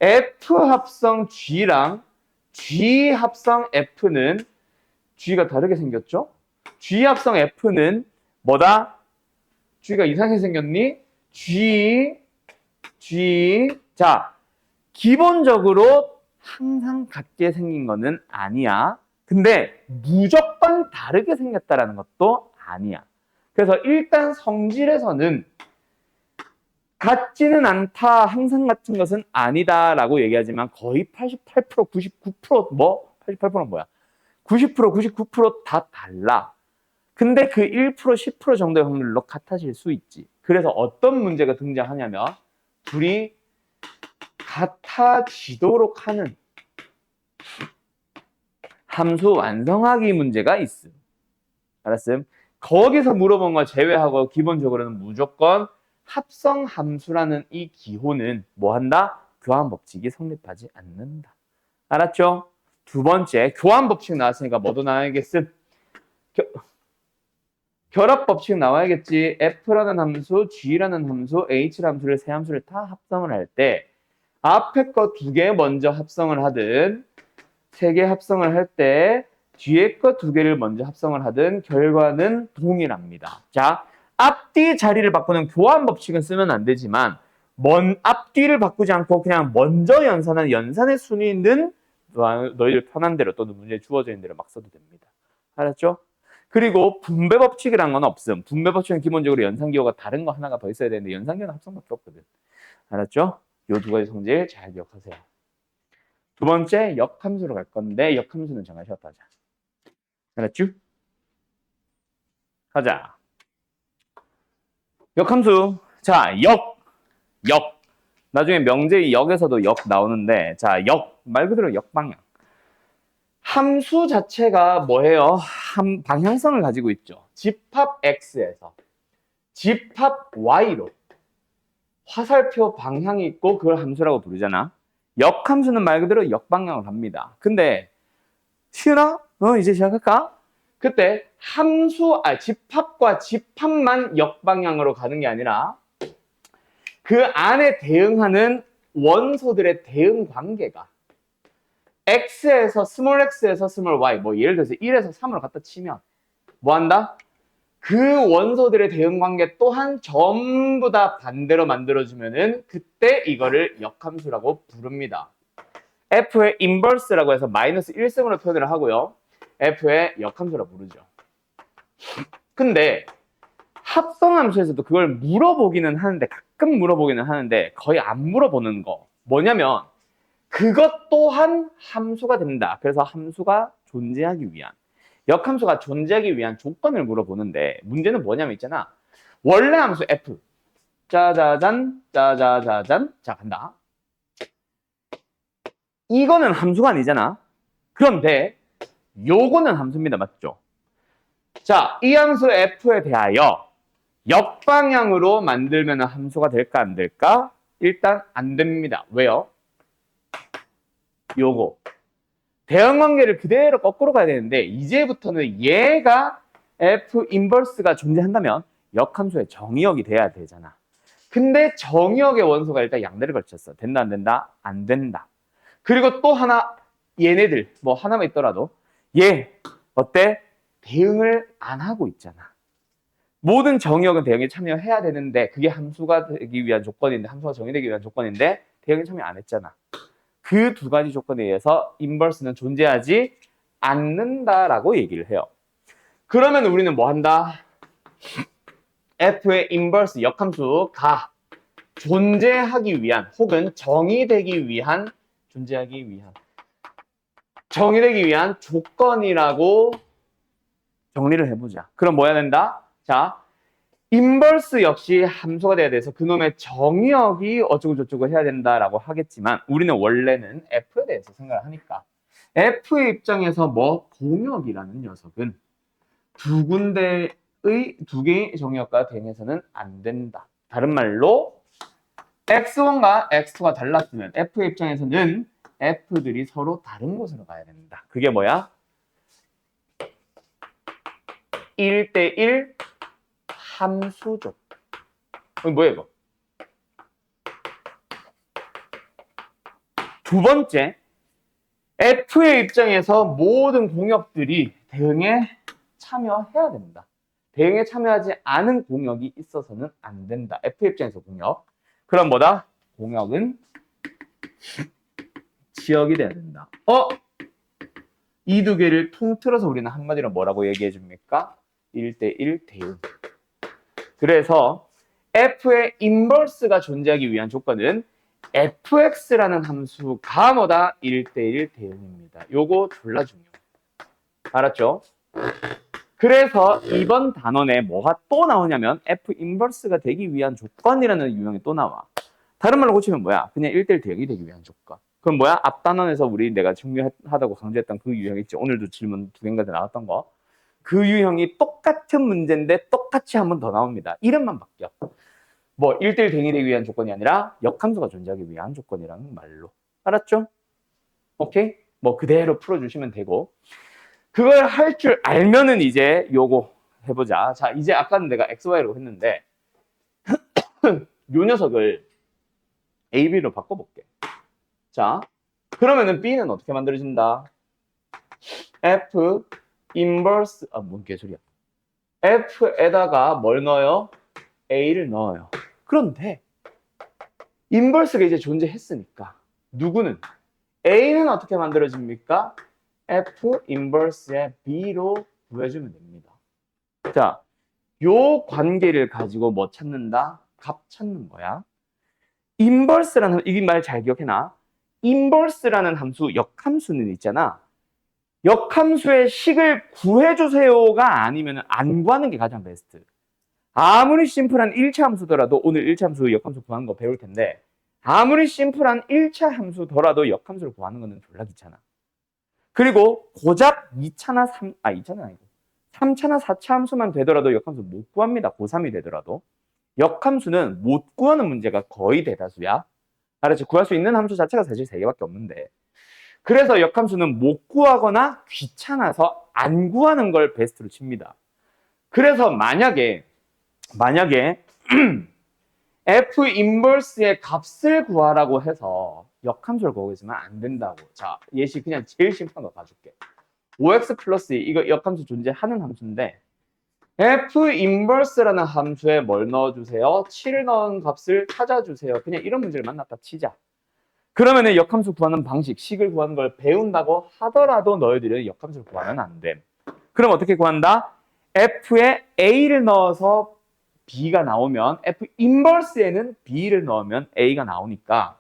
F 합성 G랑 G 합성 F는 G가 다르게 생겼죠? G 합성 F는 뭐다? G가 이상하게 생겼니? G. 자, 기본적으로 항상 같게 생긴 거는 아니야. 근데 무조건 다르게 생겼다라는 것도 아니야. 그래서 일단 성질에서는 같지는 않다, 항상 같은 것은 아니다라고 얘기하지만 거의 88%, 99% 뭐? 88%는 뭐야? 90%, 99%다 달라. 근데 그 1%, 10% 정도의 확률로 같아질 수 있지. 그래서 어떤 문제가 등장하냐면 둘이 같아지도록 하는 함수 완성하기 문제가 있음. 알았음? 거기서 물어본 거 제외하고 기본적으로는 무조건 합성 함수라는 이 기호는 뭐 한다? 교환 법칙이 성립하지 않는다. 알았죠? 두 번째, 교환 법칙 나왔으니까 뭐도 나와야겠음? 결합 법칙 나와야겠지. F라는 함수, G라는 함수, H라는 함수를 세 함수를 다 합성을 할 때 앞에 거 두 개 먼저 합성을 하든 세 개 합성을 할 때 뒤에 거 두 개를 먼저 합성을 하든 결과는 동일합니다. 자, 앞뒤 자리를 바꾸는 교환 법칙은 쓰면 안 되지만 앞뒤를 바꾸지 않고 그냥 먼저 연산한 연산의 순위는 너희들 편한 대로 또는 문제에 주어져 있는 대로 막 써도 됩니다. 알았죠? 그리고 분배 법칙이란 건 없음. 분배 법칙은 기본적으로 연산기호가 다른 거 하나가 더 있어야 되는데 연산기호는 합성밖에 없거든. 알았죠? 요 두 가지 성질 잘 기억하세요. 두 번째, 역함수로 갈 건데 역함수는 정말 쉬웠다 하자. 알았죠? 가자. 역함수. 자, 역. 나중에 명제의 역에서도 역 나오는데 자, 말 그대로 역방향. 함수 자체가 뭐예요? 방향성을 가지고 있죠. 집합 X에서 집합 Y로 화살표 방향이 있고 그걸 함수라고 부르잖아. 역함수는 말 그대로 역방향으로 갑니다. 근데 시은아? 이제 시작할까? 그때 집합과 집합만 역방향으로 가는 게 아니라 그 안에 대응하는 원소들의 대응 관계가 x에서 스몰 x에서 스몰 y, 뭐 예를 들어서 1에서 3으로 갖다 치면 뭐 한다? 그 원소들의 대응 관계 또한 전부 다 반대로 만들어주면은 그때 이거를 역함수라고 부릅니다. f의 인버스라고 해서 마이너스 1승으로 표현을 하고요. f의 역함수라고 부르죠. 근데 합성함수에서도 그걸 물어보기는 하는데, 가끔 물어보기는 하는데 거의 안 물어보는 거 뭐냐면 그것 또한 함수가 된다. 그래서 함수가 존재하기 위한, 역함수가 존재하기 위한 조건을 물어보는데, 문제는 뭐냐면 있잖아, 원래 함수 f 짜자잔 짜자자잔, 자 간다. 이거는 함수가 아니잖아. 그런데 요거는 함수입니다. 맞죠? 자, 이 함수 f에 대하여 역방향으로 만들면 함수가 될까 안 될까? 일단 안 됩니다. 왜요? 요거 대응관계를 그대로 거꾸로 가야 되는데, 이제부터는 얘가 f 인버스가 존재한다면 역함수의 정의역이 돼야 되잖아. 근데 정의역의 원소가 일단 양대를 걸쳤어. 된다 안 된다? 안 된다. 그리고 또 하나, 얘네들 뭐 하나만 있더라도 얘 어때? 대응을 안 하고 있잖아. 모든 정의역은 대응에 참여해야 되는데 그게 함수가 되기 위한 조건인데, 함수가 정의되기 위한 조건인데 대응에 참여 안 했잖아. 그 두 가지 조건에 의해서 인버스는 존재하지 않는다라고 얘기를 해요. 그러면 우리는 뭐 한다? f의 인버스 역함수가 존재하기 위한, 혹은 정의되기 위한, 정의되기 위한 조건이라고 정리를 해보자. 그럼 뭐 해야 된다? 자, 인버스 역시 함수가 돼야 돼서 그놈의 정의역이 어쩌고저쩌고 해야 된다라고 하겠지만, 우리는 원래는 f에 대해서 생각을 하니까 f의 입장에서 뭐 공역이라는 녀석은 두 개의 정의역과 대응해서는 안 된다. 다른 말로 x1과 x2가 달랐으면 f의 입장에서는 f들이 서로 다른 곳으로 가야 된다. 그게 뭐야? 1대1 함수적. 뭐야 이거? 두 번째, f의 입장에서 모든 공역들이 대응에 참여해야 된다. 대응에 참여하지 않은 공역이 있어서는 안 된다. f의 입장에서 공역. 그럼 뭐다? 공역은 지역이 돼야 된다. 이 두 개를 통틀어서 우리는 한마디로 뭐라고 얘기해 줍니까? 1대1 대응. 그래서 f의 인버스가 존재하기 위한 조건은 fx라는 함수가 뭐다? 1대1 대응입니다. 요거 졸라 중요해. 알았죠? 그래서 이번 단원에 뭐가 또 나오냐면 f 인버스가 되기 위한 조건이라는 유형이 또 나와. 다른 말로 고치면 뭐야? 그냥 1대1 대응이 되기 위한 조건. 그럼 뭐야? 앞 단원에서 내가 중요하다고 강조했던 그 유형 있지? 오늘도 질문 두 개인가 나왔던 거. 그 유형이 똑같은 문제인데 똑같이 한 번 더 나옵니다. 이름만 바뀌어. 뭐 1대1 대응이 되기 위한 조건이 아니라 역함수가 존재하기 위한 조건이라는 말로. 알았죠? 오케이? 뭐 그대로 풀어주시면 되고, 그걸 할 줄 알면은 이제 요거 해보자. 자, 이제 아까는 내가 XY로 했는데 요 녀석을 A, B로 바꿔볼게. 자, 그러면은 B는 어떻게 만들어진다? F 인버스, 뭔 개소리야. F에다가 뭘 넣어요? A를 넣어요. 그런데 인버스가 이제 존재했으니까 누구는? A는 어떻게 만들어집니까? F 인버스의 B로 구해주면 됩니다. 자, 요 관계를 가지고 뭐 찾는다? 값 찾는 거야. 인버스라는, 이 말 잘 기억해놔. 인버스라는 함수, 역함수는 있잖아. 역함수의 식을 구해주세요가 아니면 안 구하는 게 가장 베스트. 아무리 심플한 1차 함수더라도, 오늘 1차 함수 역함수 구하는 거 배울 텐데, 아무리 심플한 1차 함수더라도 역함수를 구하는 거는 졸라 귀찮아. 그리고 고작 2차나 2차는 아니고 3차나 4차 함수만 되더라도 역함수 못 구합니다. 고3이 되더라도. 역함수는 못 구하는 문제가 거의 대다수야. 알았지? 구할 수 있는 함수 자체가 사실 3개밖에 없는데, 그래서 역함수는 못 구하거나 귀찮아서 안 구하는 걸 베스트로 칩니다. 그래서 만약에 f 인버스의 값을 구하라고 해서 역함수를 구하겠지만 안 된다고. 자, 예시 그냥 제일 심플한 거 봐줄게. 5x 플러스 2, 이거 역함수 존재하는 함수인데 f 인버스라는 함수에 뭘 넣어주세요? 7을 넣은 값을 찾아주세요. 그냥 이런 문제를 만났다 치자. 그러면은 역함수 구하는 방식, 식을 구하는 걸 배운다고 하더라도 너희들은 역함수를 구하면 안 돼. 그럼 어떻게 구한다? f에 a를 넣어서 b가 나오면 f 인버스에는 b를 넣으면 a가 나오니까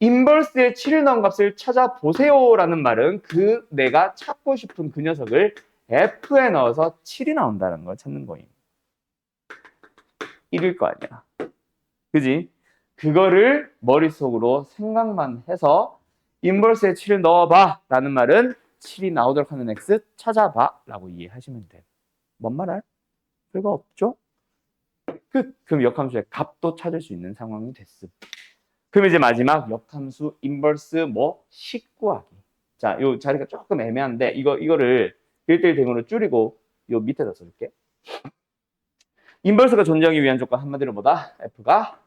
인버스에 7을 넣은 값을 찾아보세요라는 말은 그 내가 찾고 싶은 그 녀석을 f에 넣어서 7이 나온다는 걸 찾는 거임. 1일 거 아니야. 그지? 그거를 머릿속으로 생각만 해서 인버스에 7을 넣어봐 라는 말은 7이 나오도록 하는 x 찾아봐 라고 이해하시면 돼. 뭔 말? 별거 없죠? 끝. 그럼 역함수의 값도 찾을 수 있는 상황이 됐음. 그럼 이제 마지막 역함수 인버스 식 구하기. 자, 요 자리가 조금 애매한데 이거를 1대1 대응으로 줄이고 요 밑에다 써줄게. 인버스가 존재하기 위한 조건 한마디로 뭐다? f가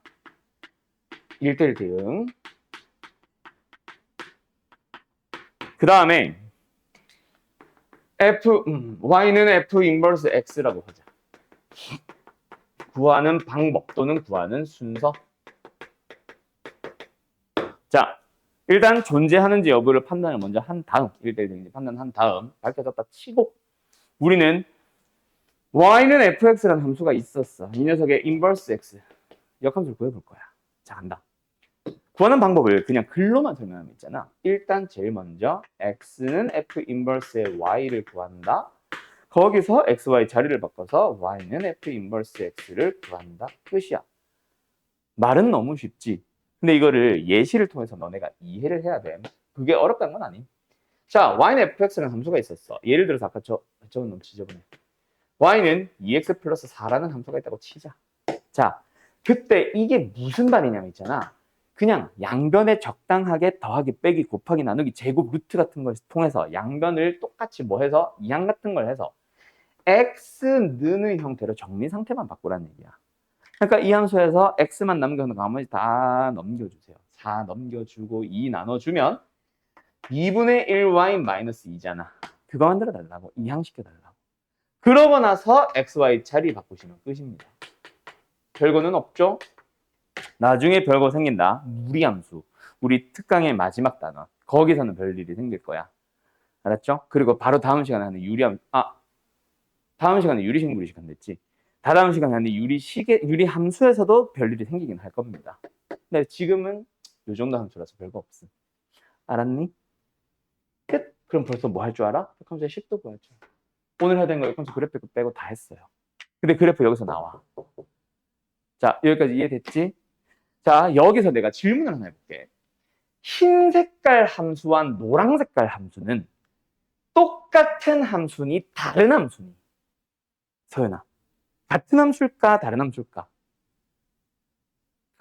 1대1 대응. 그 다음에 y는 f 인버스 x라고 하자. 구하는 방법 또는 구하는 순서. 자, 일단 존재하는지 여부를 판단을 먼저 한 다음 1대1 대응인지 판단한 다음 밝혀졌다 치고 우리는 y는 fx라는 함수가 있었어. 이 녀석의 인버스 x 역함수를 구해볼 거야. 자, 간다. 구하는 방법을 그냥 글로만 설명하면 있잖아. 일단 제일 먼저 x는 f 인버스의 y를 구한다. 거기서 xy 자리를 바꿔서 y는 f 인버스 x를 구한다. 끝이야. 말은 너무 쉽지. 근데 이거를 예시를 통해서 너네가 이해를 해야 돼. 그게 어렵다는 건 아니. 자, y는 fx라는 함수가 있었어. 예를 들어서 아까 저건 너무 지저분해. y는 2x 플러스 4라는 함수가 있다고 치자. 자, 그때 이게 무슨 말이냐면 있잖아. 그냥 양변에 적당하게 더하기, 빼기, 곱하기, 나누기, 제곱, 루트 같은 걸 통해서 양변을 똑같이 뭐 해서 이항 같은 걸 해서 x는 형태로 정리 상태만 바꾸라는 얘기야. 그러니까 이 함수에서 x만 남겨놓고 나머지 다 넘겨주세요. 4 넘겨주고 2 나눠주면 2분의 1y 마이너스 2잖아. 그거 만들어 달라고. 이항시켜 달라고. 그러고 나서 xy 자리 바꾸시면 끝입니다. 별거는 없죠? 나중에 별거 생긴다. 무리함수. 우리 특강의 마지막 단원. 거기서는 별일이 생길 거야. 알았죠? 그리고 바로 다음 시간에 하는 다음 시간에 유리식 무리식 한댔지. 다다음 시간에 하는 유리 함수에서도 별일이 생기긴 할 겁니다. 근데 지금은 요 정도 함수라서 별거 없음. 알았니? 끝. 그럼 벌써 뭐 할 줄 알아? 역함수의 식도 구할 줄 알아. 오늘 해야 되는 거 역함수 그래프 빼고 다 했어요. 근데 그래프 여기서 나와. 자, 여기까지 이해됐지? 자, 여기서 내가 질문을 하나 해볼게. 흰 색깔 함수와 노랑 색깔 함수는 똑같은 함수니 다른 함수니? 서연아, 같은 함수일까 다른 함수일까?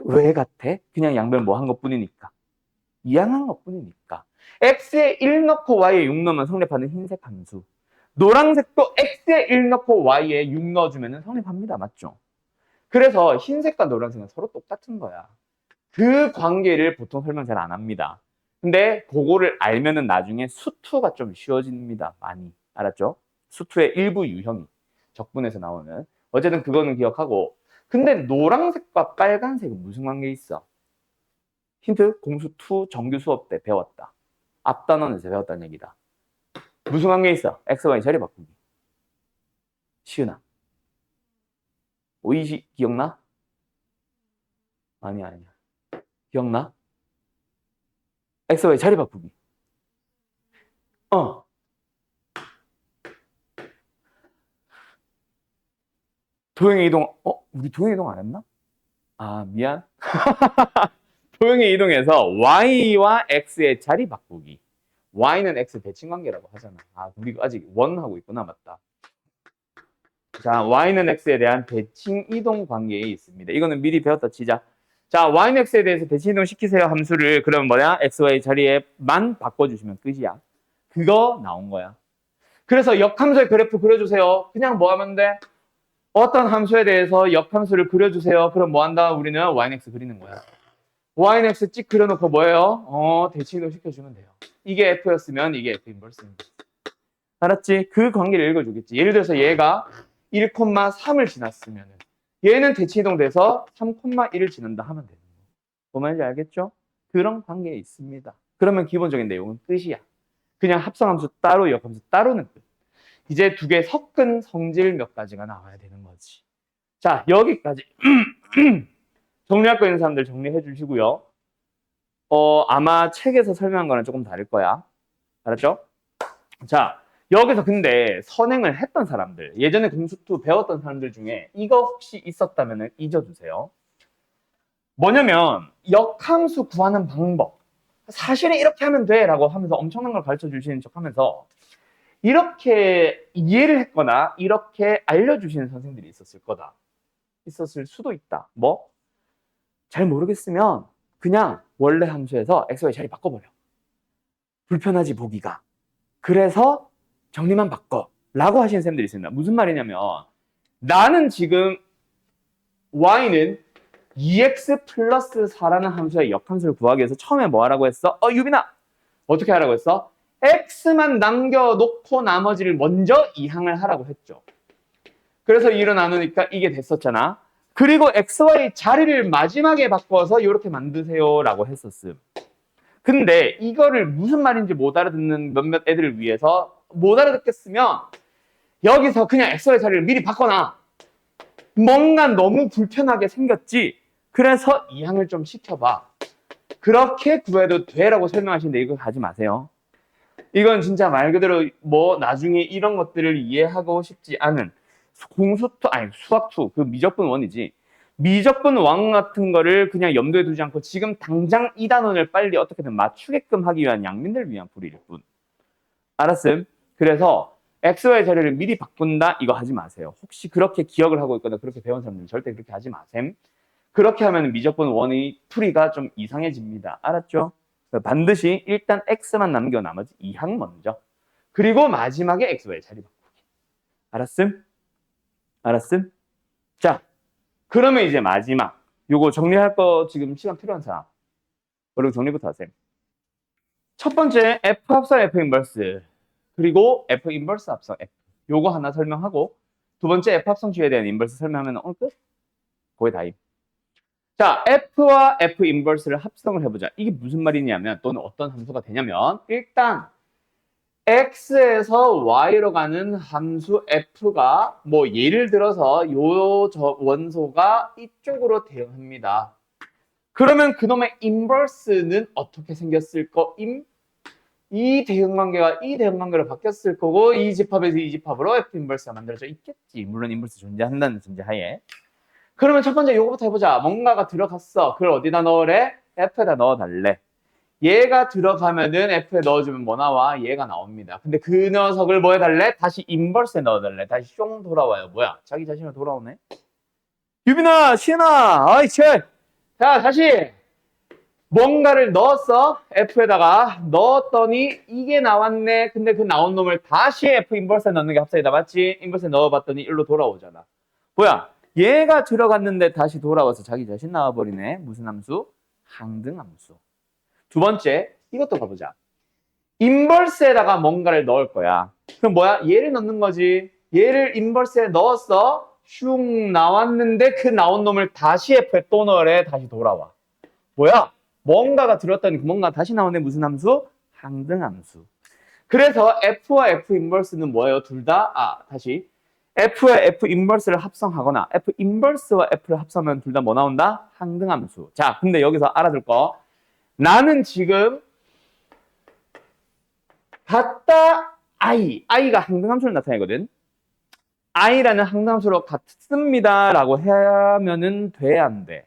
왜 같아? 그냥 양변 뭐 한 것뿐이니까. 이항한 것뿐이니까. x에 1 넣고 y에 6 넣으면 성립하는 흰색 함수. 노란색도 x에 1 넣고 y에 6 넣어주면 성립합니다. 맞죠? 그래서 흰색과 노란색은 서로 똑같은 거야. 그 관계를 보통 설명 잘 안 합니다. 근데 그거를 알면은 나중에 수투가 좀 쉬워집니다. 많이. 알았죠? 수투의 일부 유형이 적분에서 나오는. 어쨌든 그거는 기억하고. 근데 노란색과 빨간색은 무슨 관계 있어? 힌트, 공수2 정규 수업 때 배웠다. 앞단원에서 배웠다는 얘기다. 무슨 관계 있어? x, y 자리 바꾸기. 시은아. 오이시 기억나? 아니야. 기억나? x, y 자리 바꾸기. 도형의 이동, 우리 도형의 이동 안 했나? 아, 미안. 도형의 이동에서 y와 x의 자리 바꾸기. y는 x 대칭 관계라고 하잖아. 아, 우리 아직 원 하고 있구나. 맞다. 자, y는 x에 대한 대칭 이동 관계에 있습니다. 이거는 미리 배웠다 치자. 자, y는 x에 대해서 대칭 이동 시키세요 함수를 그럼 뭐냐? x, y 자리에만 바꿔주시면 끝이야. 그거 나온 거야. 그래서 역함수의 그래프 그려주세요. 그냥 뭐 하면 돼? 어떤 함수에 대해서 역함수를 그려주세요. 그럼 뭐 한다? 우리는 yx 그리는 거야. yx 찍 그려놓고 뭐예요? 대칭도 시켜주면 돼요. 이게 f였으면 이게 f 인버스입니다. 알았지? 그 관계를 읽어주겠지. 예를 들어서 얘가 1,3을 지났으면 얘는 대칭이동돼서 3,1을 지난다 하면 되는 거예요. 뭔 말인지 알겠죠? 그런 관계에 있습니다. 그러면 기본적인 내용은 끝이야. 그냥 합성함수 따로 역함수 따로는 끝. 이제 두 개 섞은 성질 몇 가지가 나와야 되는 거지. 자, 여기까지. 정리할 거 있는 사람들 정리해 주시고요. 아마 책에서 설명한 거랑 조금 다를 거야. 알았죠? 자, 여기서 근데 선행을 했던 사람들, 예전에 공수투 배웠던 사람들 중에 이거 혹시 있었다면 잊어주세요. 뭐냐면 역함수 구하는 방법. 사실은 이렇게 하면 돼 라고 하면서 엄청난 걸 가르쳐 주시는 척 하면서 이렇게 이해를 했거나 이렇게 알려주시는 선생님들이 있었을 거다. 있었을 수도 있다. 뭐? 잘 모르겠으면 그냥 원래 함수에서 xy 자리 바꿔버려. 불편하지 보기가. 그래서 정리만 바꿔 라고 하시는 쌤들이 있습니다. 무슨 말이냐면 나는 지금 y는 2x 플러스 4라는 함수의 역함수를 구하기 위해서 처음에 뭐 하라고 했어? 유빈아! 어떻게 하라고 했어? x만 남겨놓고 나머지를 먼저 이항을 하라고 했죠. 그래서 2로 나누니까 이게 됐었잖아. 그리고 xy 자리를 마지막에 바꿔서 이렇게 만드세요 라고 했었음. 근데 이거를 무슨 말인지 못 알아듣는 몇몇 애들을 위해서 못 알아듣겠으면 여기서 그냥 xy 자리를 미리 바꿔놔. 뭔가 너무 불편하게 생겼지. 그래서 이항을 좀 시켜봐. 그렇게 구해도 돼라고 설명하시는데 이거 가지 마세요. 이건 진짜 말 그대로 뭐 나중에 이런 것들을 이해하고 싶지 않은 공수투 아니 수학투 그 미적분 원이지. 미적분 원 같은 거를 그냥 염두에 두지 않고 지금 당장 이 단원을 빨리 어떻게든 맞추게끔 하기 위한 양민들을 위한 풀이일 뿐. 알았음? 그래서 xy 자리를 미리 바꾼다 이거 하지 마세요. 혹시 그렇게 기억을 하고 있거나 그렇게 배운 사람들은 절대 그렇게 하지 마셈. 그렇게 하면 미적분 원의 풀이가 좀 이상해집니다. 알았죠? 반드시 일단 x만 남겨 나머지 이항 먼저. 그리고 마지막에 xy 자리 바꾸기. 알았음? 알았음? 자, 그러면 이제 마지막. 요거 정리할 거 지금 시간 필요한 사람. 그리고 정리부터 하세요. 첫 번째 F 합성 F 인버스. 그리고 F 인버스 합성 F. 요거 하나 설명하고 두 번째 F 합성주에 대한 인버스 설명하면 오늘 끝? 거의 다임. 자, F와 F 인버스를 합성을 해보자. 이게 무슨 말이냐면 또는 어떤 함수가 되냐면 일단 X에서 Y로 가는 함수 F가 뭐 예를 들어서 요 원소가 이쪽으로 대응합니다. 그러면 그놈의 인버스는 어떻게 생겼을 거임? 이 대응관계가 이 대응관계로 바뀌었을 거고 이 집합에서 이 집합으로 F 인버스가 만들어져 있겠지. 물론 인버스 존재한다는 존재하에. 그러면 첫 번째 요거부터 해보자. 뭔가가 들어갔어. 그걸 어디다 넣으래? F에다 넣어달래. 얘가 들어가면은 F에 넣어주면 뭐 나와? 얘가 나옵니다. 근데 그 녀석을 뭐 해달래? 다시 인버스에 넣어달래. 다시 숑 돌아와요. 뭐야? 자기 자신으로 돌아오네? 유빈아, 시은아, 아이, 쟤! 자, 다시! 뭔가를 넣었어. F에다가 넣었더니 이게 나왔네. 근데 그 나온 놈을 다시 F 인버스에 넣는 게 합성이다. 맞지? 인버스에 넣어봤더니 일로 돌아오잖아. 뭐야? 얘가 들어갔는데 다시 돌아와서 자기 자신 나와버리네. 무슨 함수? 항등함수. 두 번째, 이것도 가보자. 인버스에다가 뭔가를 넣을 거야. 그럼 뭐야? 얘를 넣는 거지. 얘를 인버스에 넣었어. 슝 나왔는데 그 나온 놈을 다시 F에 또 넣으래. 다시 돌아와. 뭐야? 뭔가가 들었더니 뭔가 다시 나오네. 무슨 함수? 항등함수. 그래서 F와 F 인버스는 뭐예요? 둘 다? 다시. F와 F 인버스를 합성하거나 F 인버스와 F를 합성하면 둘 다 뭐 나온다? 항등함수. 자, 근데 여기서 알아둘 거. 나는 지금 같다 i가 항등함수를 나타내거든. i라는 항등함수로 같습니다 라고 하면은 돼, 안 돼?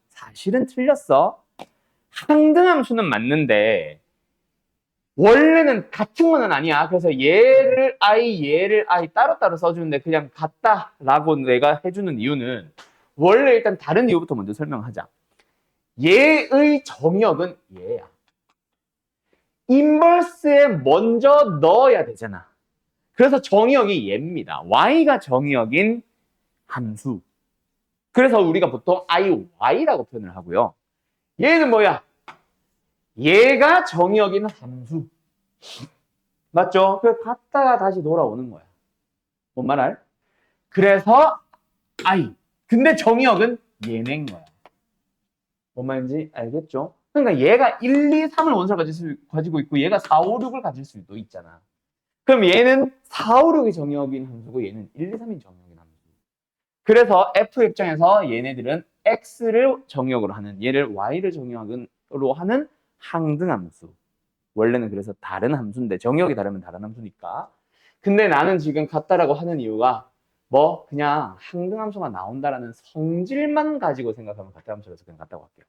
사실은 틀렸어. 항등함수는 맞는데 원래는 같은 거는 아니야. 그래서 얘를 i 따로따로 써주는데 그냥 같다라고 내가 해주는 이유는 원래 일단 다른 이유부터 먼저 설명하자. 얘의 정역은 얘야. 인버스에 먼저 넣어야 되잖아. 그래서 정의역이 얘입니다. y가 정의역인 함수. 그래서 우리가 보통 IY라고 표현을 하고요. 얘는 뭐야? 얘가 정의역인 함수. 맞죠? 그래서 갔다가 다시 돌아오는 거야. 뭔 말할? 그래서 I. 근데 정의역은 얘네인 거야. 뭔 말인지 알겠죠? 그러니까 얘가 1, 2, 3을 원소를 가지고 있고 얘가 4, 5, 6을 가질 수도 있잖아. 그럼 얘는 4, 5, 6이 정의역인 함수고 얘는 1, 2, 3이 정의역인 함수. 그래서 F 입장에서 얘네들은 X를 정의역으로 하는, 얘를 Y를 정의역으로 하는 항등함수. 원래는 그래서 다른 함수인데 정의역이 다르면 다른 함수니까. 근데 나는 지금 같다라고 하는 이유가 뭐 그냥 항등함수가 나온다라는 성질만 가지고 생각하면 같은 함수라서 그냥 같다고 할게요.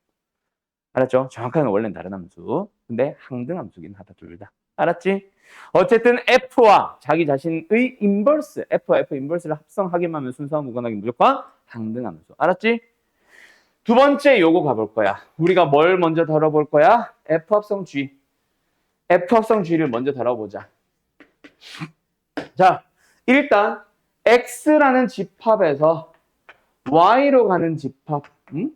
알았죠? 정확하게 원래는 다른 함수. 근데 항등함수긴 하다 둘 다. 알았지? 어쨌든 F와 자기 자신의 인버스, F와 F 인버스를 합성하기만 하면 순서와 무관하게 무조건 항등함수. 알았지? 두 번째 요거 가볼 거야. 우리가 뭘 먼저 다뤄볼 거야? F 합성 G. F 합성 G를 먼저 다뤄보자. 자, 일단 X라는 집합에서 Y로 가는 집합,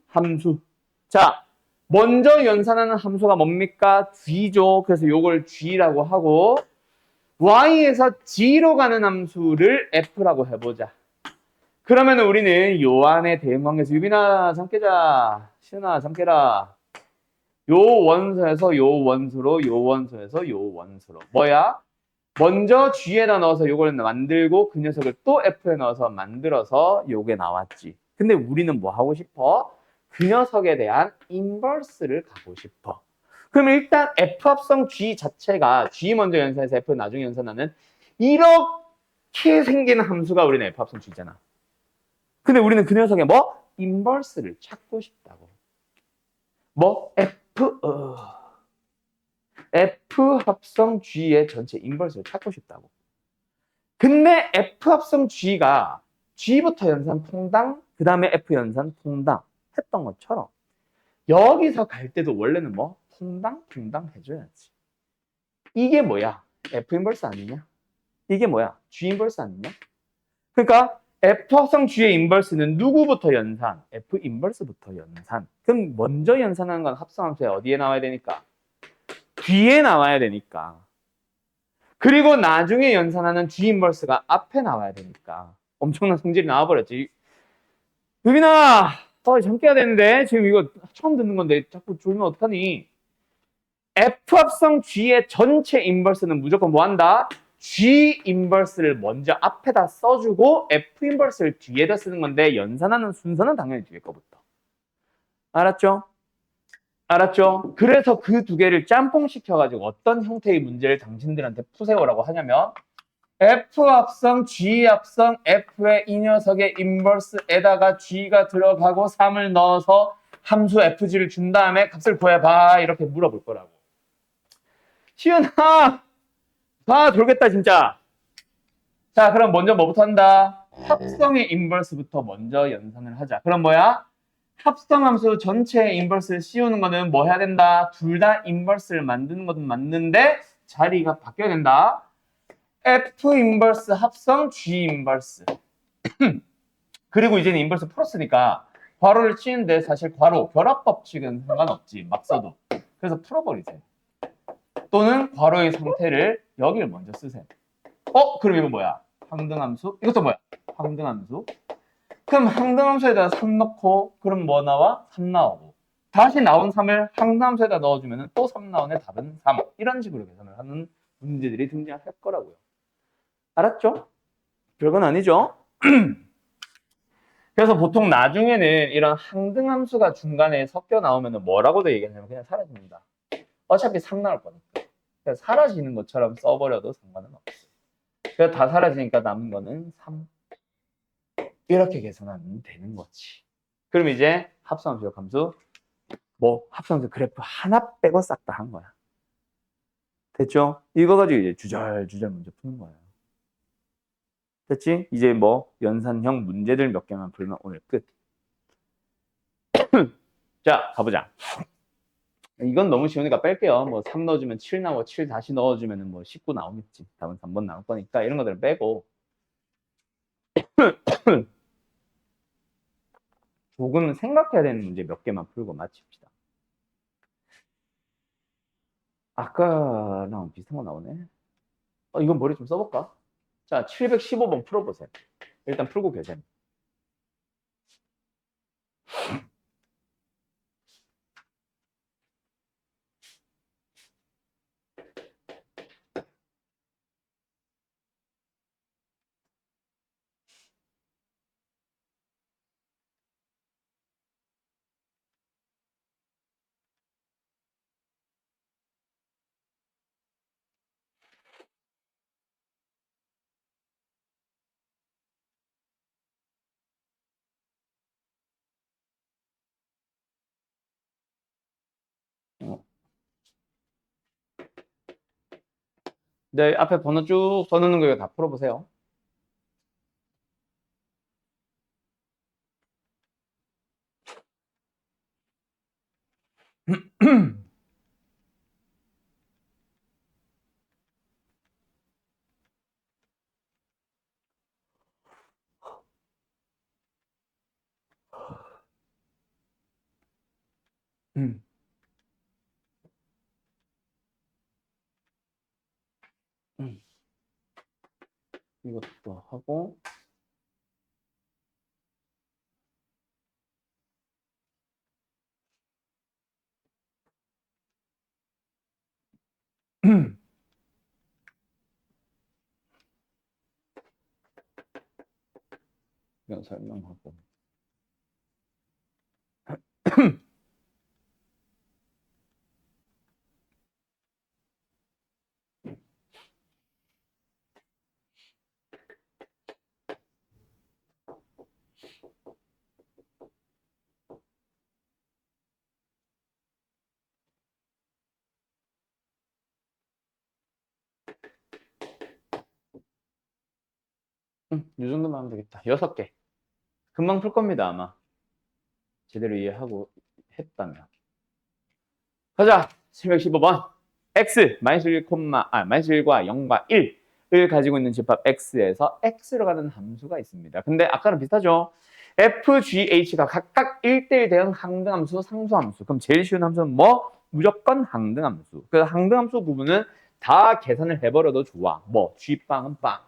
함수. 자, 먼저 연산하는 함수가 뭡니까? G죠. 그래서 요걸 G라고 하고 Y에서 G로 가는 함수를 F라고 해보자. 그러면 우리는 요 안에 대응관계에서 유빈아 잠 깨자. 시은아 잠 깨라. 요 원소에서 요 원소로 요 원소에서 요 원소로 뭐야? 먼저 G에다 넣어서 요걸 만들고 그 녀석을 또 F에 넣어서 만들어서 요게 나왔지. 근데 우리는 뭐 하고 싶어? 그 녀석에 대한 인버스를 가고 싶어. 그럼 일단 F 합성 G 자체가 G 먼저 연산해서 F 나중에 연산하는 이렇게 생기는 함수가 우리는 F 합성 G잖아. 근데 우리는 그 녀석의 뭐? 인버스를 찾고 싶다고. 뭐? F 합성 G의 전체 인버스를 찾고 싶다고. 근데 F 합성 G가 G부터 연산 퐁당, 그 다음에 F 연산 퐁당 했던 것처럼 여기서 갈 때도 원래는 뭐? 퐁당 해줘야지. 이게 뭐야? F 인버스 아니냐? 이게 뭐야? G 인버스 아니냐? 그러니까 F 합성 G의 인버스는 누구부터 연산? F 인버스부터 연산. 그럼 먼저 연산하는 건 합성함수에 어디에 나와야 되니까? 뒤에 나와야 되니까. 그리고 나중에 연산하는 G 인버스가 앞에 나와야 되니까. 엄청난 성질이 나와버렸지. 유빈아, 잠 깨야 되는데 지금 이거 처음 듣는 건데 자꾸 졸면 어떡하니? F 합성 G의 전체 인버스는 무조건 뭐 한다? G 인버스를 먼저 앞에다 써주고 F 인버스를 뒤에다 쓰는 건데 연산하는 순서는 당연히 뒤에 거부터. 알았죠? 알았죠? 그래서 그 두 개를 짬뽕 시켜가지고 어떤 형태의 문제를 당신들한테 푸세요라고 하냐면 F 합성, G 합성, F의 이 녀석의 인버스에다가 G가 들어가고 3을 넣어서 함수 FG를 준 다음에 값을 구해봐 이렇게 물어볼 거라고. 시은아 다 돌겠다 진짜. 자 그럼 먼저 뭐부터 한다? 합성의 인버스부터 먼저 연산을 하자. 그럼 뭐야? 합성함수 전체의 인버스를 씌우는 거는 뭐 해야 된다? 둘 다 인버스를 만드는 것은 맞는데 자리가 바뀌어야 된다. F 인버스 합성 G 인버스. 그리고 이제는 인버스 풀었으니까 괄호를 치는데 사실 괄호 결합 법칙은 상관없지. 막 써도. 그래서 풀어버리세요. 또는 괄호의 상태를 여기를 먼저 쓰세요. 그럼 이거 뭐야? 항등함수? 이것도 뭐야? 항등함수? 그럼 항등함수에다 3 넣고 그럼 뭐 나와? 3 나오고 다시 나온 3을 항등함수에다 넣어주면 또 3 나오네. 답은 3. 이런 식으로 계산을 하는 문제들이 등장할 거라고요. 알았죠? 별건 아니죠? 그래서 보통 나중에는 이런 항등함수가 중간에 섞여 나오면 뭐라고도 얘기하냐면 그냥 사라집니다. 어차피 3 나올 거니까. 그래서 사라지는 것처럼 써버려도 상관은 없어요. 그래서 다 사라지니까 남은 거는 3. 이렇게 계산하면 되는 거지. 그럼 이제 합성함수, 역함수, 합성함수 그래프 하나 빼고 싹 다 한 거야. 됐죠? 이거 가지고 이제 주절주절 문제 푸는 거예요. 됐지? 이제 연산형 문제들 몇 개만 풀면 오늘 끝. 자, 가보자. 이건 너무 쉬우니까 뺄게요. 3 넣어주면 7 나오고 7 다시 넣어주면 19 나오겠지. 답은 3번 나올 거니까 이런 것들은 빼고 조금 생각해야 되는 문제 몇 개만 풀고 마칩시다. 아까랑 비슷한 거 나오네. 이건 머리 좀 써볼까? 자, 715번 풀어보세요. 일단 풀고 계세요. 네, 앞에 번호 쭉 써놓는 거 이거 다 풀어보세요. 음, 음. 이것도 하고 이건 설명하고 이 정도만 하면 되겠다. 6개. 금방 풀 겁니다, 아마. 제대로 이해하고 했다면. 가자. 715번. x, 마이너스 1과 0과 1을 가지고 있는 집합 x에서 x로 가는 함수가 있습니다. 근데 아까랑 비슷하죠? f, g, h가 각각 1대1 대응 항등함수, 상수함수. 그럼 제일 쉬운 함수는 뭐? 무조건 항등함수. 그 항등함수 부분은 다 계산을 해버려도 좋아. 뭐? g빵은 빵.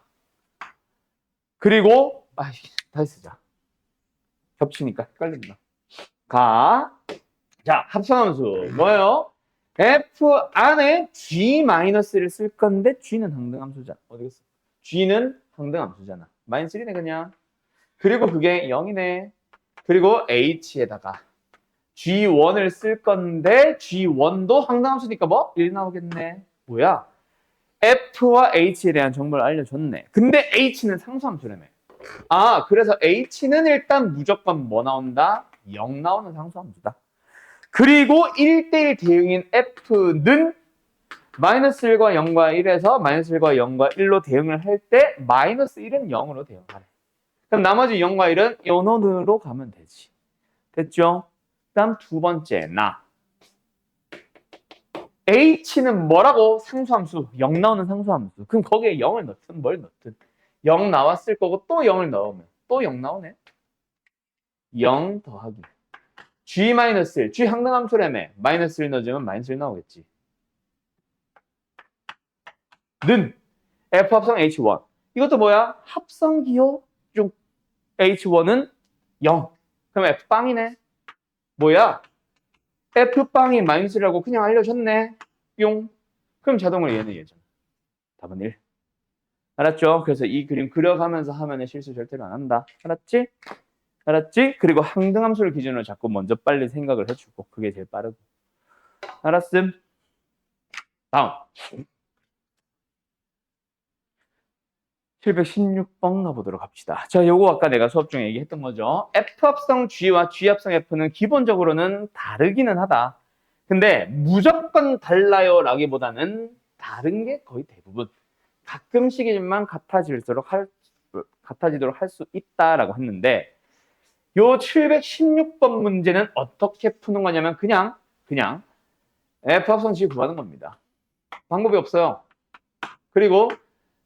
그리고 다시 쓰자. 겹치니까 헷갈린다. 자, 합성함수 뭐예요? f 안에 g-를 쓸 건데 g는 항등함수잖아. 어디겠어? g는 항등함수잖아. -1이네 그냥. 그리고 그게 0이네. 그리고 h에다가 g1을 쓸 건데 g1도 항등함수니까 뭐? 1 나오겠네. 뭐야? f와 h에 대한 정보를 알려줬네. 근데 h는 상수함수라며. 그래서 h는 일단 무조건 뭐 나온다? 0 나오는 상수함수다. 그리고 1대1 대응인 f는 -1과 0과 1에서 -1과 0과 1로 대응을 할 때 -1은 0으로 대응하래. 그럼 나머지 0과 1은 요놈으로 가면 되지. 됐죠? 다음 두 번째 나. h는 뭐라고? 상수함수. 0 나오는 상수함수. 그럼 거기에 0을 넣든 뭘 넣든 0 나왔을 거고 또 0을 넣으면 또 0 나오네. 0 더하기 g-1, g 항등함수라며. -1 넣어주면 -1 나오겠지. 는 F 합성 H1. 이것도 뭐야? 합성기호 중 H1은 0. 그럼 F빵이네. 뭐야? F빵이 -1라고 그냥 알려줬네. 뿅. 그럼 자동으로 얘는 얘잖아. 답은 1. 알았죠? 그래서 이 그림 그려가면서 하면 실수 절대로 안 한다. 알았지? 알았지? 그리고 항등함수를 기준으로 자꾸 먼저 빨리 생각을 해주고 그게 제일 빠르고. 알았음? 다음. 716번 가보도록 합시다. 자, 요거 아까 내가 수업 중에 얘기했던 거죠. F 합성 G와 G 합성 F는 기본적으로는 다르기는 하다. 근데 무조건 달라요 라기보다는 다른 게 거의 대부분. 가끔씩이지만 같아지도록 할 수 있다라고 했는데 요 716번 문제는 어떻게 푸는 거냐면 그냥 F 합성 G 구하는 겁니다. 방법이 없어요. 그리고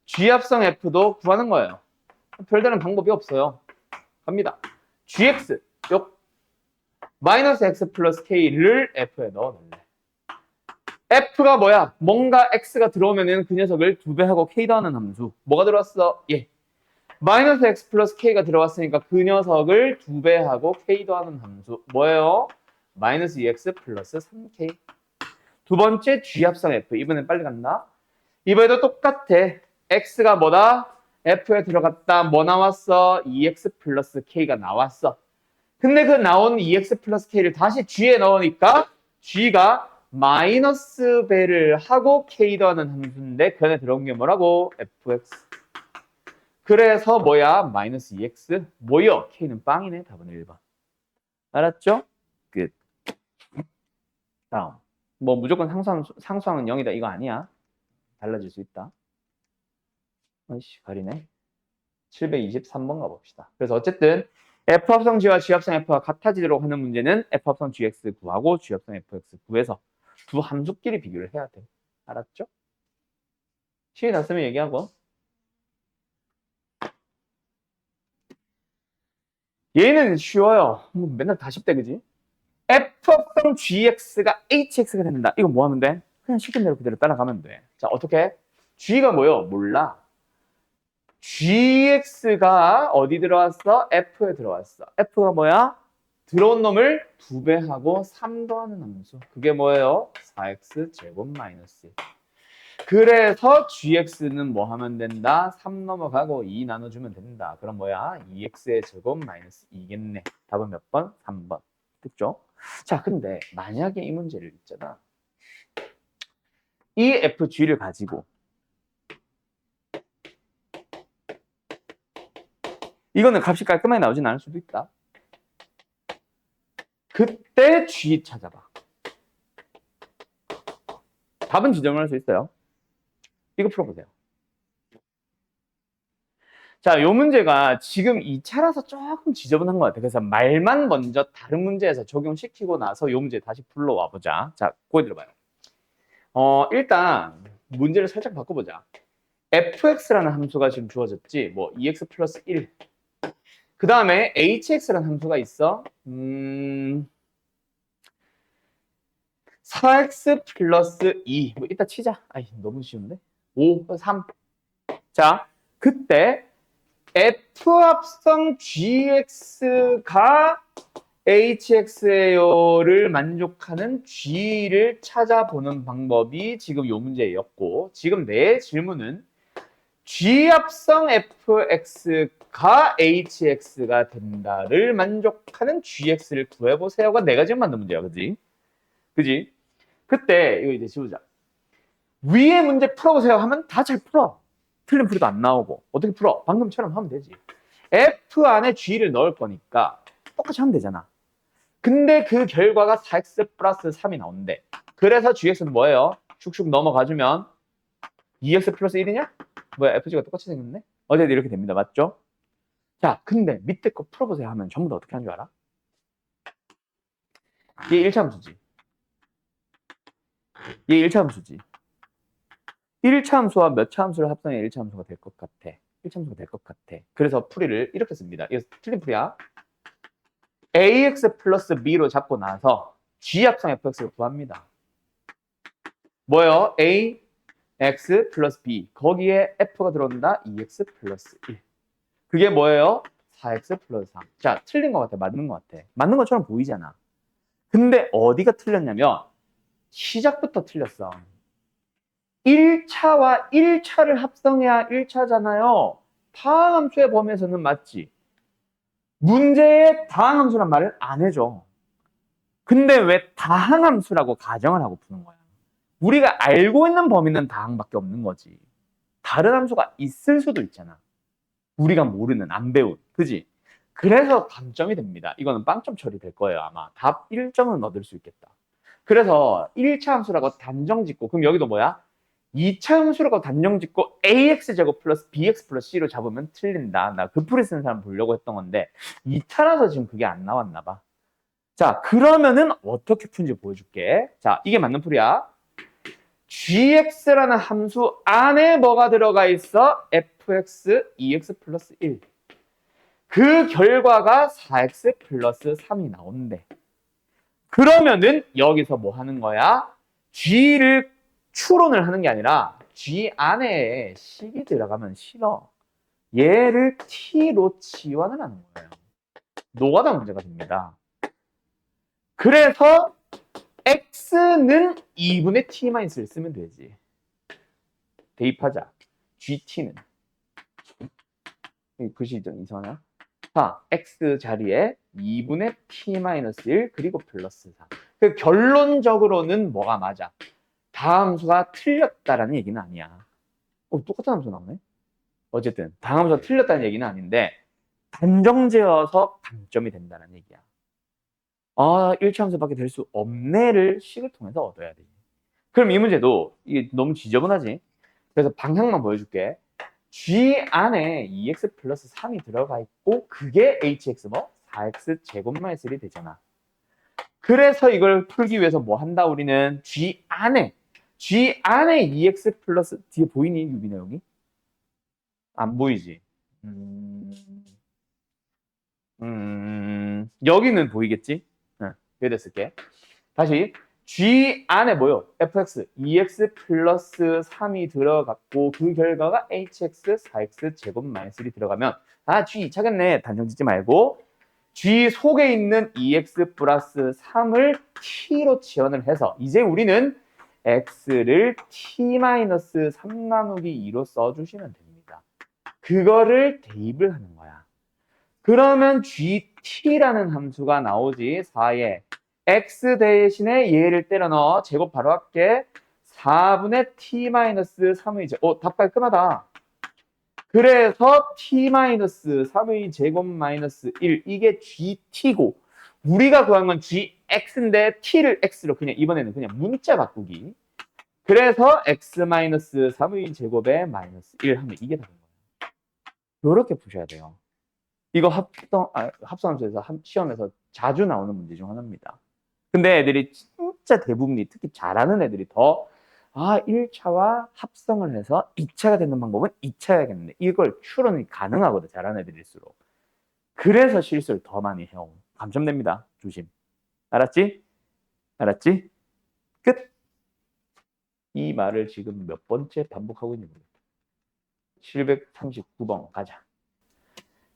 G 합성 F도 구하는 거예요. 별다른 방법이 없어요. 갑니다. GX, 요 마이너스 x 플러스 k를 f에 넣어놓을래. f가 뭐야? 뭔가 x가 들어오면은 그 녀석을 2배하고 k 더하는 함수. 뭐가 들어왔어? 예. 마이너스 x 플러스 k가 들어왔으니까 그 녀석을 2배하고 k 더하는 함수. 뭐예요? 마이너스 2x 플러스 3k. 두 번째 G합성 f. 이번엔 빨리 간다. 이번에도 똑같아. x가 뭐다? f에 들어갔다. 뭐 나왔어? 2x 플러스 k가 나왔어. 근데 그 나온 2x 플러스 k를 다시 G에 넣으니까 G가 마이너스 배를 하고 k 더하는 함수인데 그 안에 들어온 게 뭐라고? fx. 그래서 뭐야? 마이너스 2x. 뭐요? k는 빵이네. 답은 1번. 알았죠? 끝. 다음. 뭐 무조건 상수항은 0이다. 이거 아니야. 달라질 수 있다. 아이씨, 가리네. 723번 가봅시다. 그래서 어쨌든 F합성 G와 G합성 F가 같아지도록 하는 문제는 F합성 GX 구하고 G합성 FX 구해서 두 함수끼리 비교를 해야 돼. 알았죠? 시에 났으면 얘기하고. 얘는 쉬워요. 맨날 다 쉽대, 그지? F합성 GX가 HX가 된다. 이거 뭐 하면 돼? 그냥 시킨 대로 그대로 따라가면 돼. 자, 어떻게? G가 뭐요? 몰라. GX가 어디 들어왔어? F에 들어왔어. F가 뭐야? 들어온 놈을 2배하고 3 더하는 함수. 그게 뭐예요? 4x 제곱 마이너스 1. 그래서 GX는 뭐 하면 된다? 3 넘어가고 2 나눠주면 된다. 그럼 뭐야? 2x의 제곱 마이너스 2겠네. 답은 몇 번? 3번. 됐죠? 자, 근데 만약에 이 문제를 있잖아. 이 FG를 가지고 이거는 값이 깔끔하게 나오진 않을 수도 있다. 그때 G 찾아봐. 답은 지정할 수 있어요. 이거 풀어보세요. 자, 요 문제가 지금 2차라서 조금 지저분한 것 같아요. 그래서 말만 먼저 다른 문제에서 적용시키고 나서 요 문제 다시 불러와 보자. 자, 거기 들어봐요. 일단 문제를 살짝 바꿔보자. fx라는 함수가 지금 주어졌지. 뭐 2x 플러스 1. 그 다음에 hx라는 함수가 있어. 4x 플러스 2. 뭐 이따 치자. 아이, 너무 쉬운데? 5, 3. 자, 그때 F합성 GX가 HX예요를 만족하는 G를 찾아보는 방법이 지금 요 문제였고, 지금 내 질문은 G합성 FX가 HX가 된다를 만족하는 GX를 구해보세요가 내가 지금 만든 문제야. 그지? 그지? 그때 이거 이제 지우자. 위에 문제 풀어보세요 하면 다 잘 풀어. 틀린 풀이도 안 나오고. 어떻게 풀어? 방금처럼 하면 되지. F 안에 G를 넣을 거니까 똑같이 하면 되잖아. 근데 그 결과가 4x 플러스 3이 나오는데, 그래서 GX는 뭐예요? 슉슉 넘어가주면 2x 플러스 1이냐? 뭐야, FG가 똑같이 생겼네? 어제도 이렇게 됩니다. 맞죠? 자, 근데 밑에 거 풀어보세요 하면 전부 다 어떻게 하는 줄 알아? 얘 1차 함수지. 얘 1차 함수지. 1차 함수와 몇 차 함수를 합성해 1차 함수가 될 것 같아. 1차 함수가 될 것 같아. 그래서 풀이를 이렇게 씁니다. 이거 틀린 풀이야. ax 플러스 b로 잡고 나서 g 합성 fx를 구합니다. 뭐예요? a, x 플러스 b. 거기에 f가 들어온다. 2x 플러스 1. 그게 뭐예요? 4x 플러스 3. 자, 틀린 것 같아. 맞는 것 같아. 맞는 것처럼 보이잖아. 근데 어디가 틀렸냐면 시작부터 틀렸어. 1차와 1차를 합성해야 1차잖아요. 다항함수의 범위에서는 맞지. 문제에 다항함수란 말을 안 해줘. 근데 왜 다항함수라고 가정을 하고 푸는 거야? 우리가 알고 있는 범위는 다항밖에 없는 거지. 다른 함수가 있을 수도 있잖아. 우리가 모르는, 안 배운. 그지? 그래서 감점이 됩니다. 이거는 빵점 처리될 거예요. 아마 답 1점은 얻을 수 있겠다. 그래서 1차 함수라고 단정 짓고, 그럼 여기도 뭐야? 2차 함수라고 단정 짓고 ax제곱 플러스 bx 플러스 c로 잡으면 틀린다. 나 그 풀이 쓰는 사람 보려고 했던 건데 2차라서 지금 그게 안 나왔나 봐. 자, 그러면은 어떻게 푸는지 보여줄게. 자, 이게 맞는 풀이야. gx라는 함수 안에 뭐가 들어가 있어? fx 2x 플러스 1. 그 결과가 4x 플러스 3이 나온대. 그러면은 여기서 뭐 하는 거야? G를 추론을 하는 게 아니라 G 안에 식이 들어가면 싫어. 얘를 T로 치환을 하는 거예요. 노가다 문제가 됩니다. 그래서 X는 2분의 T-를 쓰면 되지. 대입하자. GT는. 글씨 좀 이상하나? 자, X 자리에 2분의 T-1 그리고 플러스 4. 그 결론적으로는 뭐가 맞아? 다함수가 틀렸다라는 얘기는 아니야. 똑같은 함수 나오네? 어쨌든 다함수가 틀렸다는 얘기는 아닌데 단정지어서 단점이 된다는 얘기야. 아, 일차함수밖에 될 수 없네를 식을 통해서 얻어야 돼. 그럼 이 문제도 이게 너무 지저분하지? 그래서 방향만 보여줄게. G 안에 2x 플러스 3이 들어가 있고 그게 hx 뭐? 4x 제곱 마이너스 1이 되잖아. 그래서 이걸 풀기 위해서 뭐 한다 우리는? G 안에 2x 플러스 뒤에 보이니 유빈아 여기? 안 보이지? 여기는 보이겠지? 여기다 쓸게. 다시 G 안에 뭐요? fx 2x 플러스 3이 들어갔고 그 결과가 hx 4x 제곱 마이너스 1이 들어가면 아 G 차겠네. 단정 짓지 말고 G 속에 있는 2x 플러스 3을 t로 지원을 해서 이제 우리는 x를 t-3 나누기 2로 써주시면 됩니다. 그거를 대입을 하는 거야. 그러면 gt라는 함수가 나오지. 4에 x 대신에 얘를 때려 넣어. 제곱 바로 할게. 4분의 t-3의 답 깔끔하다. 그래서 t-3의 제곱 마이너스 1 이게 gt고 우리가 구한 건 gx인데 t를 x로 그냥 이번에는 그냥 문자 바꾸기. 그래서 x-3의 제곱에 마이너스 1 하면 이게 답인 거예요. 이렇게 푸셔야 돼요. 이거 합성함수에서 시험에서 자주 나오는 문제 중 하나입니다. 근데 애들이 진짜 대부분이 특히 잘하는 애들이 1차와 합성을 해서 2차가 되는 방법은 2차 해야겠는데 이걸 추론이 가능하거든. 잘하는 애들일수록. 그래서 실수를 더 많이 해요. 감점됩니다. 조심. 알았지? 알았지? 끝. 이 말을 지금 몇 번째 반복하고 있는 거예요. 739번 가자.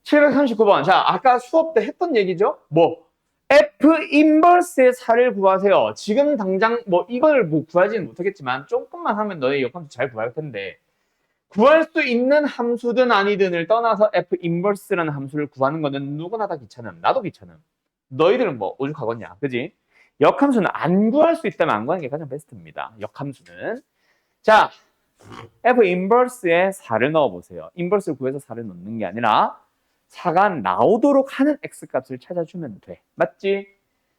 739번. 자, 아까 수업 때 했던 얘기죠? F 인버스의 살을 구하세요. 지금 당장 이걸 구하지는 못하겠지만 조금만 하면 너의 역함수 잘 구할 텐데 구할 수 있는 함수든 아니든을 떠나서 F 인버스라는 함수를 구하는 거는 누구나 다 귀찮음. 나도 귀찮음. 너희들은 오죽하겠냐. 그지? 역함수는 안 구할 수 있다면 안 구하는 게 가장 베스트입니다. 역함수는. 자, F 인버스에 4를 넣어보세요. 인버스를 구해서 4를 넣는 게 아니라 4가 나오도록 하는 x값을 찾아주면 돼. 맞지?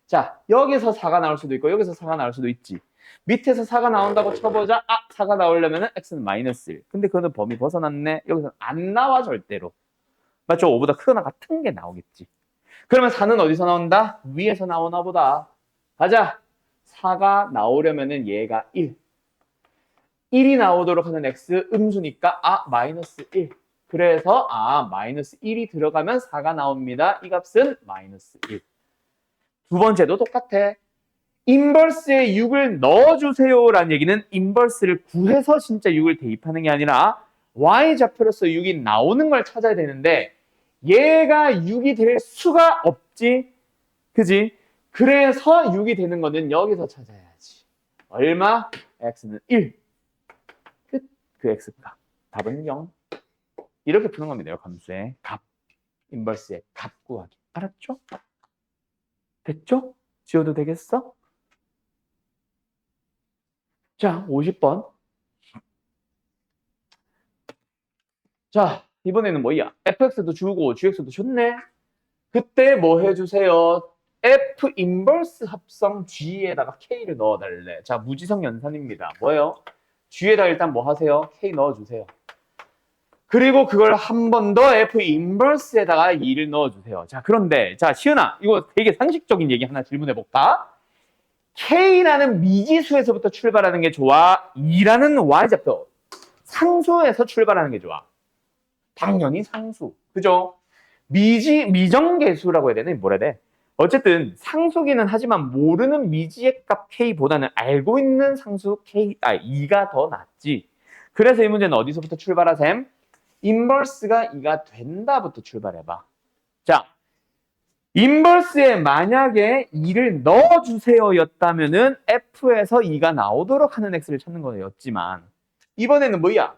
자, 여기서 4가 나올 수도 있고 여기서 4가 나올 수도 있지. 밑에서 4가 나온다고 쳐보자. 4가 나오려면 x는 마이너스 1. 근데 그거는 범위 벗어났네. 여기서는 안 나와 절대로. 맞죠? 5보다 크거나 같은 게 나오겠지. 그러면 4는 어디서 나온다? 위에서 나오나 보다. 가자. 4가 나오려면은 얘가 1. 1이 나오도록 하는 x 음수니까 마이너스 1. 그래서 마이너스 1이 들어가면 4가 나옵니다. 이 값은 마이너스 1. 두 번째도 똑같아. 인버스에 6을 넣어주세요 라는 얘기는 인버스를 구해서 진짜 6을 대입하는 게 아니라 y좌표로서 6이 나오는 걸 찾아야 되는데 얘가 6이 될 수가 없지. 그지? 그래서 6이 되는 거는 여기서 찾아야지. 얼마? x는 1. 끝. 그 x값. 답은 0. 이렇게 푸는 겁니다. 역함수의 값. 인버스의 값 구하기. 알았죠? 됐죠? 지워도 되겠어? 자, 50번. 자, 이번에는 뭐야? fx도 주고 gx도 줬네. 그때 뭐 해주세요? f 인버스 합성 g에다가 k를 넣어달래. 자, 무지성 연산입니다. 뭐예요? g에다 일단 뭐 하세요? k 넣어주세요. 그리고 그걸 한 번 더 f 인버스에다가 2를 넣어주세요. 자, 그런데 자, 시은아, 이거 되게 상식적인 얘기 하나 질문해볼까? k라는 미지수에서부터 출발하는 게 좋아? 2라는 y좌표 상수에서 출발하는 게 좋아? 당연히 상수. 그죠? 미정계수라고 해야 되나? 뭐라 해야 돼? 어쨌든 상수기는 하지만 모르는 미지의 값 k보다는 알고 있는 상수 e가 더 낫지. 그래서 이 문제는 어디서부터 출발하셈? 인버스가 2가 된다부터 출발해봐. 자, 인버스에 만약에 2를 넣어주세요 였다면은 f에서 2가 나오도록 하는 x를 찾는 거였지만 이번에는 뭐야?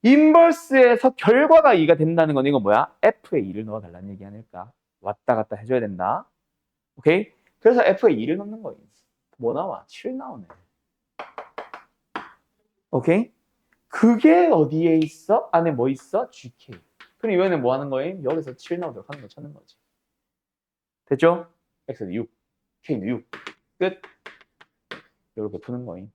인버스에서 결과가 2가 된다는 건 이건 뭐야? f에 2를 넣어달라는 얘기 아닐까? 왔다 갔다 해줘야 된다. 오케이? 그래서 f에 2를 넣는 거예요. 뭐 나와? 7 나오네. 오케이? 그게 어디에 있어? 안에 뭐 있어? gk. 그럼 이번에는 뭐 하는 거예요? 여기서 7 나오도록 하는 거 찾는 거지. 됐죠? x는 6, k는 6. 끝. 이렇게 푸는 거예요.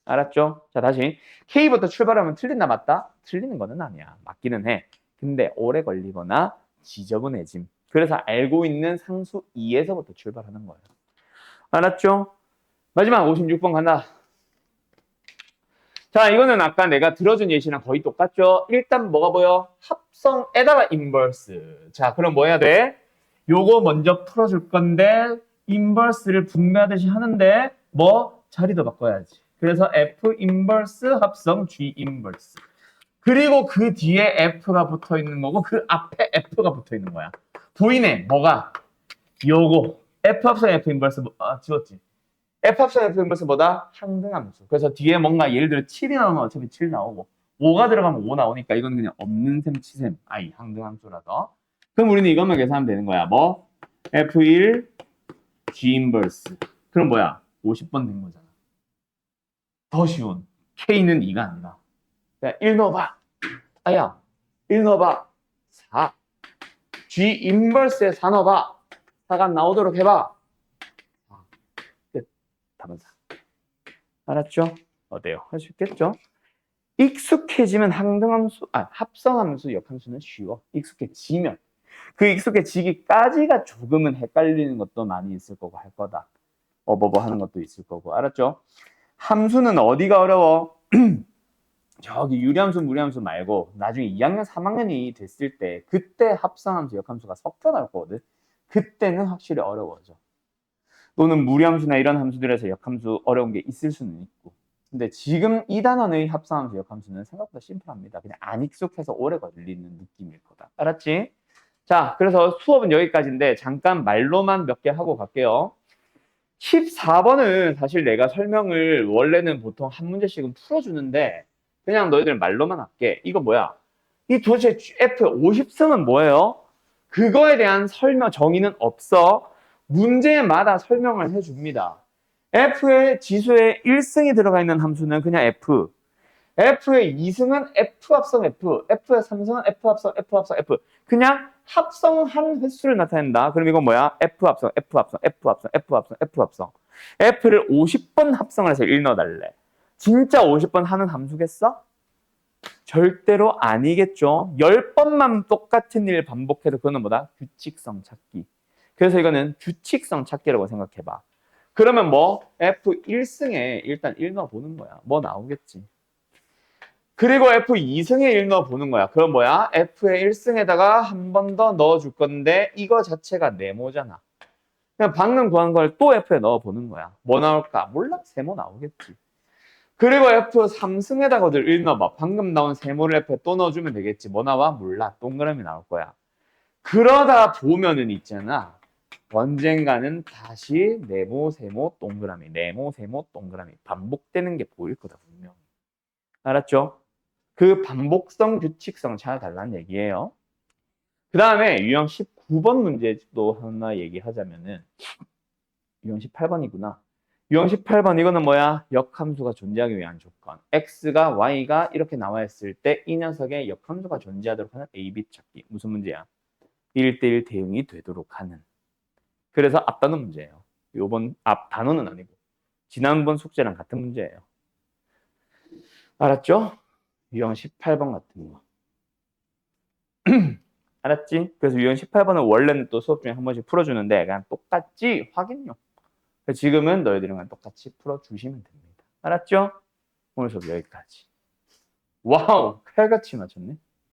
알았죠? 자, 다시. k부터 출발하면 틀린다, 맞다? 틀리는 거는 아니야. 맞기는 해. 근데 오래 걸리거나 지저분해짐. 그래서 알고 있는 상수 2에서부터 출발하는 거예요. 알았죠? 마지막 56번 간다. 자, 이거는 아까 내가 들어준 예시랑 거의 똑같죠? 일단 뭐가 보여? 합성에다가 인버스. 자, 그럼 뭐 해야 돼? 요거 먼저 풀어줄 건데 인버스를 분배하듯이 하는데 뭐? 자리도 바꿔야지. 그래서 F 인버스 합성 G 인버스. 그리고 그 뒤에 F가 붙어 있는 거고 그 앞에 F가 붙어 있는 거야. 보이네? 뭐가? 요거. F 합성 F 인버스 지웠지? F 합성 F 인버스 뭐다? 항등함수. 그래서 뒤에 뭔가 예를 들어 7이 나오면 어차피 7 나오고 5가 들어가면 5 나오니까 이건 그냥 없는 셈 치셈. 아이 항등함수라서. 그럼 우리는 이것만 계산하면 되는 거야. 뭐? F1 G 인버스. 그럼 뭐야? 50번 된 거잖아. 더 쉬운. K는 2가 아니라. 야, 1 넣어봐. 아야, 1 넣어봐. 4. G 인버스에 4 넣어봐. 4가 나오도록 해봐. 끝. 답은 4. 알았죠? 어때요? 할 수 있겠죠? 익숙해지면 항등함수, 합성함수, 역함수는 쉬워. 익숙해지면. 그 익숙해지기까지가 조금은 헷갈리는 것도 많이 있을 거고 할 거다. 어버버 하는 것도 있을 거고. 알았죠? 함수는 어디가 어려워? 저기 유리함수, 무리함수 말고 나중에 2학년, 3학년이 됐을 때 그때 합성함수, 역함수가 섞여 나올 거거든. 그때는 확실히 어려워져. 또는 무리함수나 이런 함수들에서 역함수 어려운 게 있을 수는 있고. 근데 지금 이 단원의 합성함수, 역함수는 생각보다 심플합니다. 그냥 안 익숙해서 오래 걸리는 느낌일 거다. 알았지? 자, 그래서 수업은 여기까지인데 잠깐 말로만 몇 개 하고 갈게요. 14번은 사실 내가 설명을 원래는 보통 한 문제씩은 풀어주는데 그냥 너희들 말로만 할게. 이거 뭐야? 이 도대체 F의 50승은 뭐예요? 그거에 대한 설명, 정의는 없어. 문제마다 설명을 해줍니다. F의 지수에 1승이 들어가 있는 함수는 그냥 F. F의 2승은 F 합성 F. F의 3승은 F 합성 F 합성 F. 그냥 합성한 횟수를 나타낸다. 그럼 이건 뭐야? F 합성, F 합성, F 합성, F 합성, F 합성. F를 50번 합성을 해서 1 넣어달래. 진짜 50번 하는 함수겠어? 절대로 아니겠죠. 10번만 똑같은 일 반복해도 그거는 뭐다? 규칙성 찾기. 그래서 이거는 규칙성 찾기라고 생각해봐. 그러면 뭐 F1승에 일단 1 넣어보는 거야. 뭐 나오겠지. 그리고 F2승에 1 넣어보는 거야. 그럼 뭐야? F의 1승에다가 한 번 더 넣어줄 건데 이거 자체가 네모잖아. 그냥 방금 구한 걸 또 F에 넣어보는 거야. 뭐 나올까? 몰라. 세모 나오겠지. 그리고 F3승에다가 1 넣어봐. 방금 나온 세모를 F에 또 넣어주면 되겠지. 뭐 나와? 몰라. 동그라미 나올 거야. 그러다 보면은 있잖아. 언젠가는 다시 네모, 세모, 동그라미, 네모, 세모, 동그라미 반복되는 게 보일 거다 분명. 알았죠? 그 반복성, 규칙성 찾아달라는 얘기예요. 그 다음에 유형 19번 문제도 하나 얘기하자면은 유형 18번이구나. 유형 18번 이거는 뭐야? 역함수가 존재하기 위한 조건. x가 y가 이렇게 나와 있을 때 이 녀석의 역함수가 존재하도록 하는 a, b 찾기. 무슨 문제야? 1대1 대응이 되도록 하는. 그래서 앞단원 문제예요. 요번 앞 단원은 아니고 지난번 숙제랑 같은 문제예요. 알았죠? 유형 18번 같은 거. 알았지? 그래서 유형 18번은 원래는 또 수업 중에 한 번씩 풀어주는데 그냥 똑같이 확인용. 지금은 너희들이랑 똑같이 풀어주시면 됩니다. 알았죠? 오늘 수업 여기까지. 와우! 칼같이 맞췄네.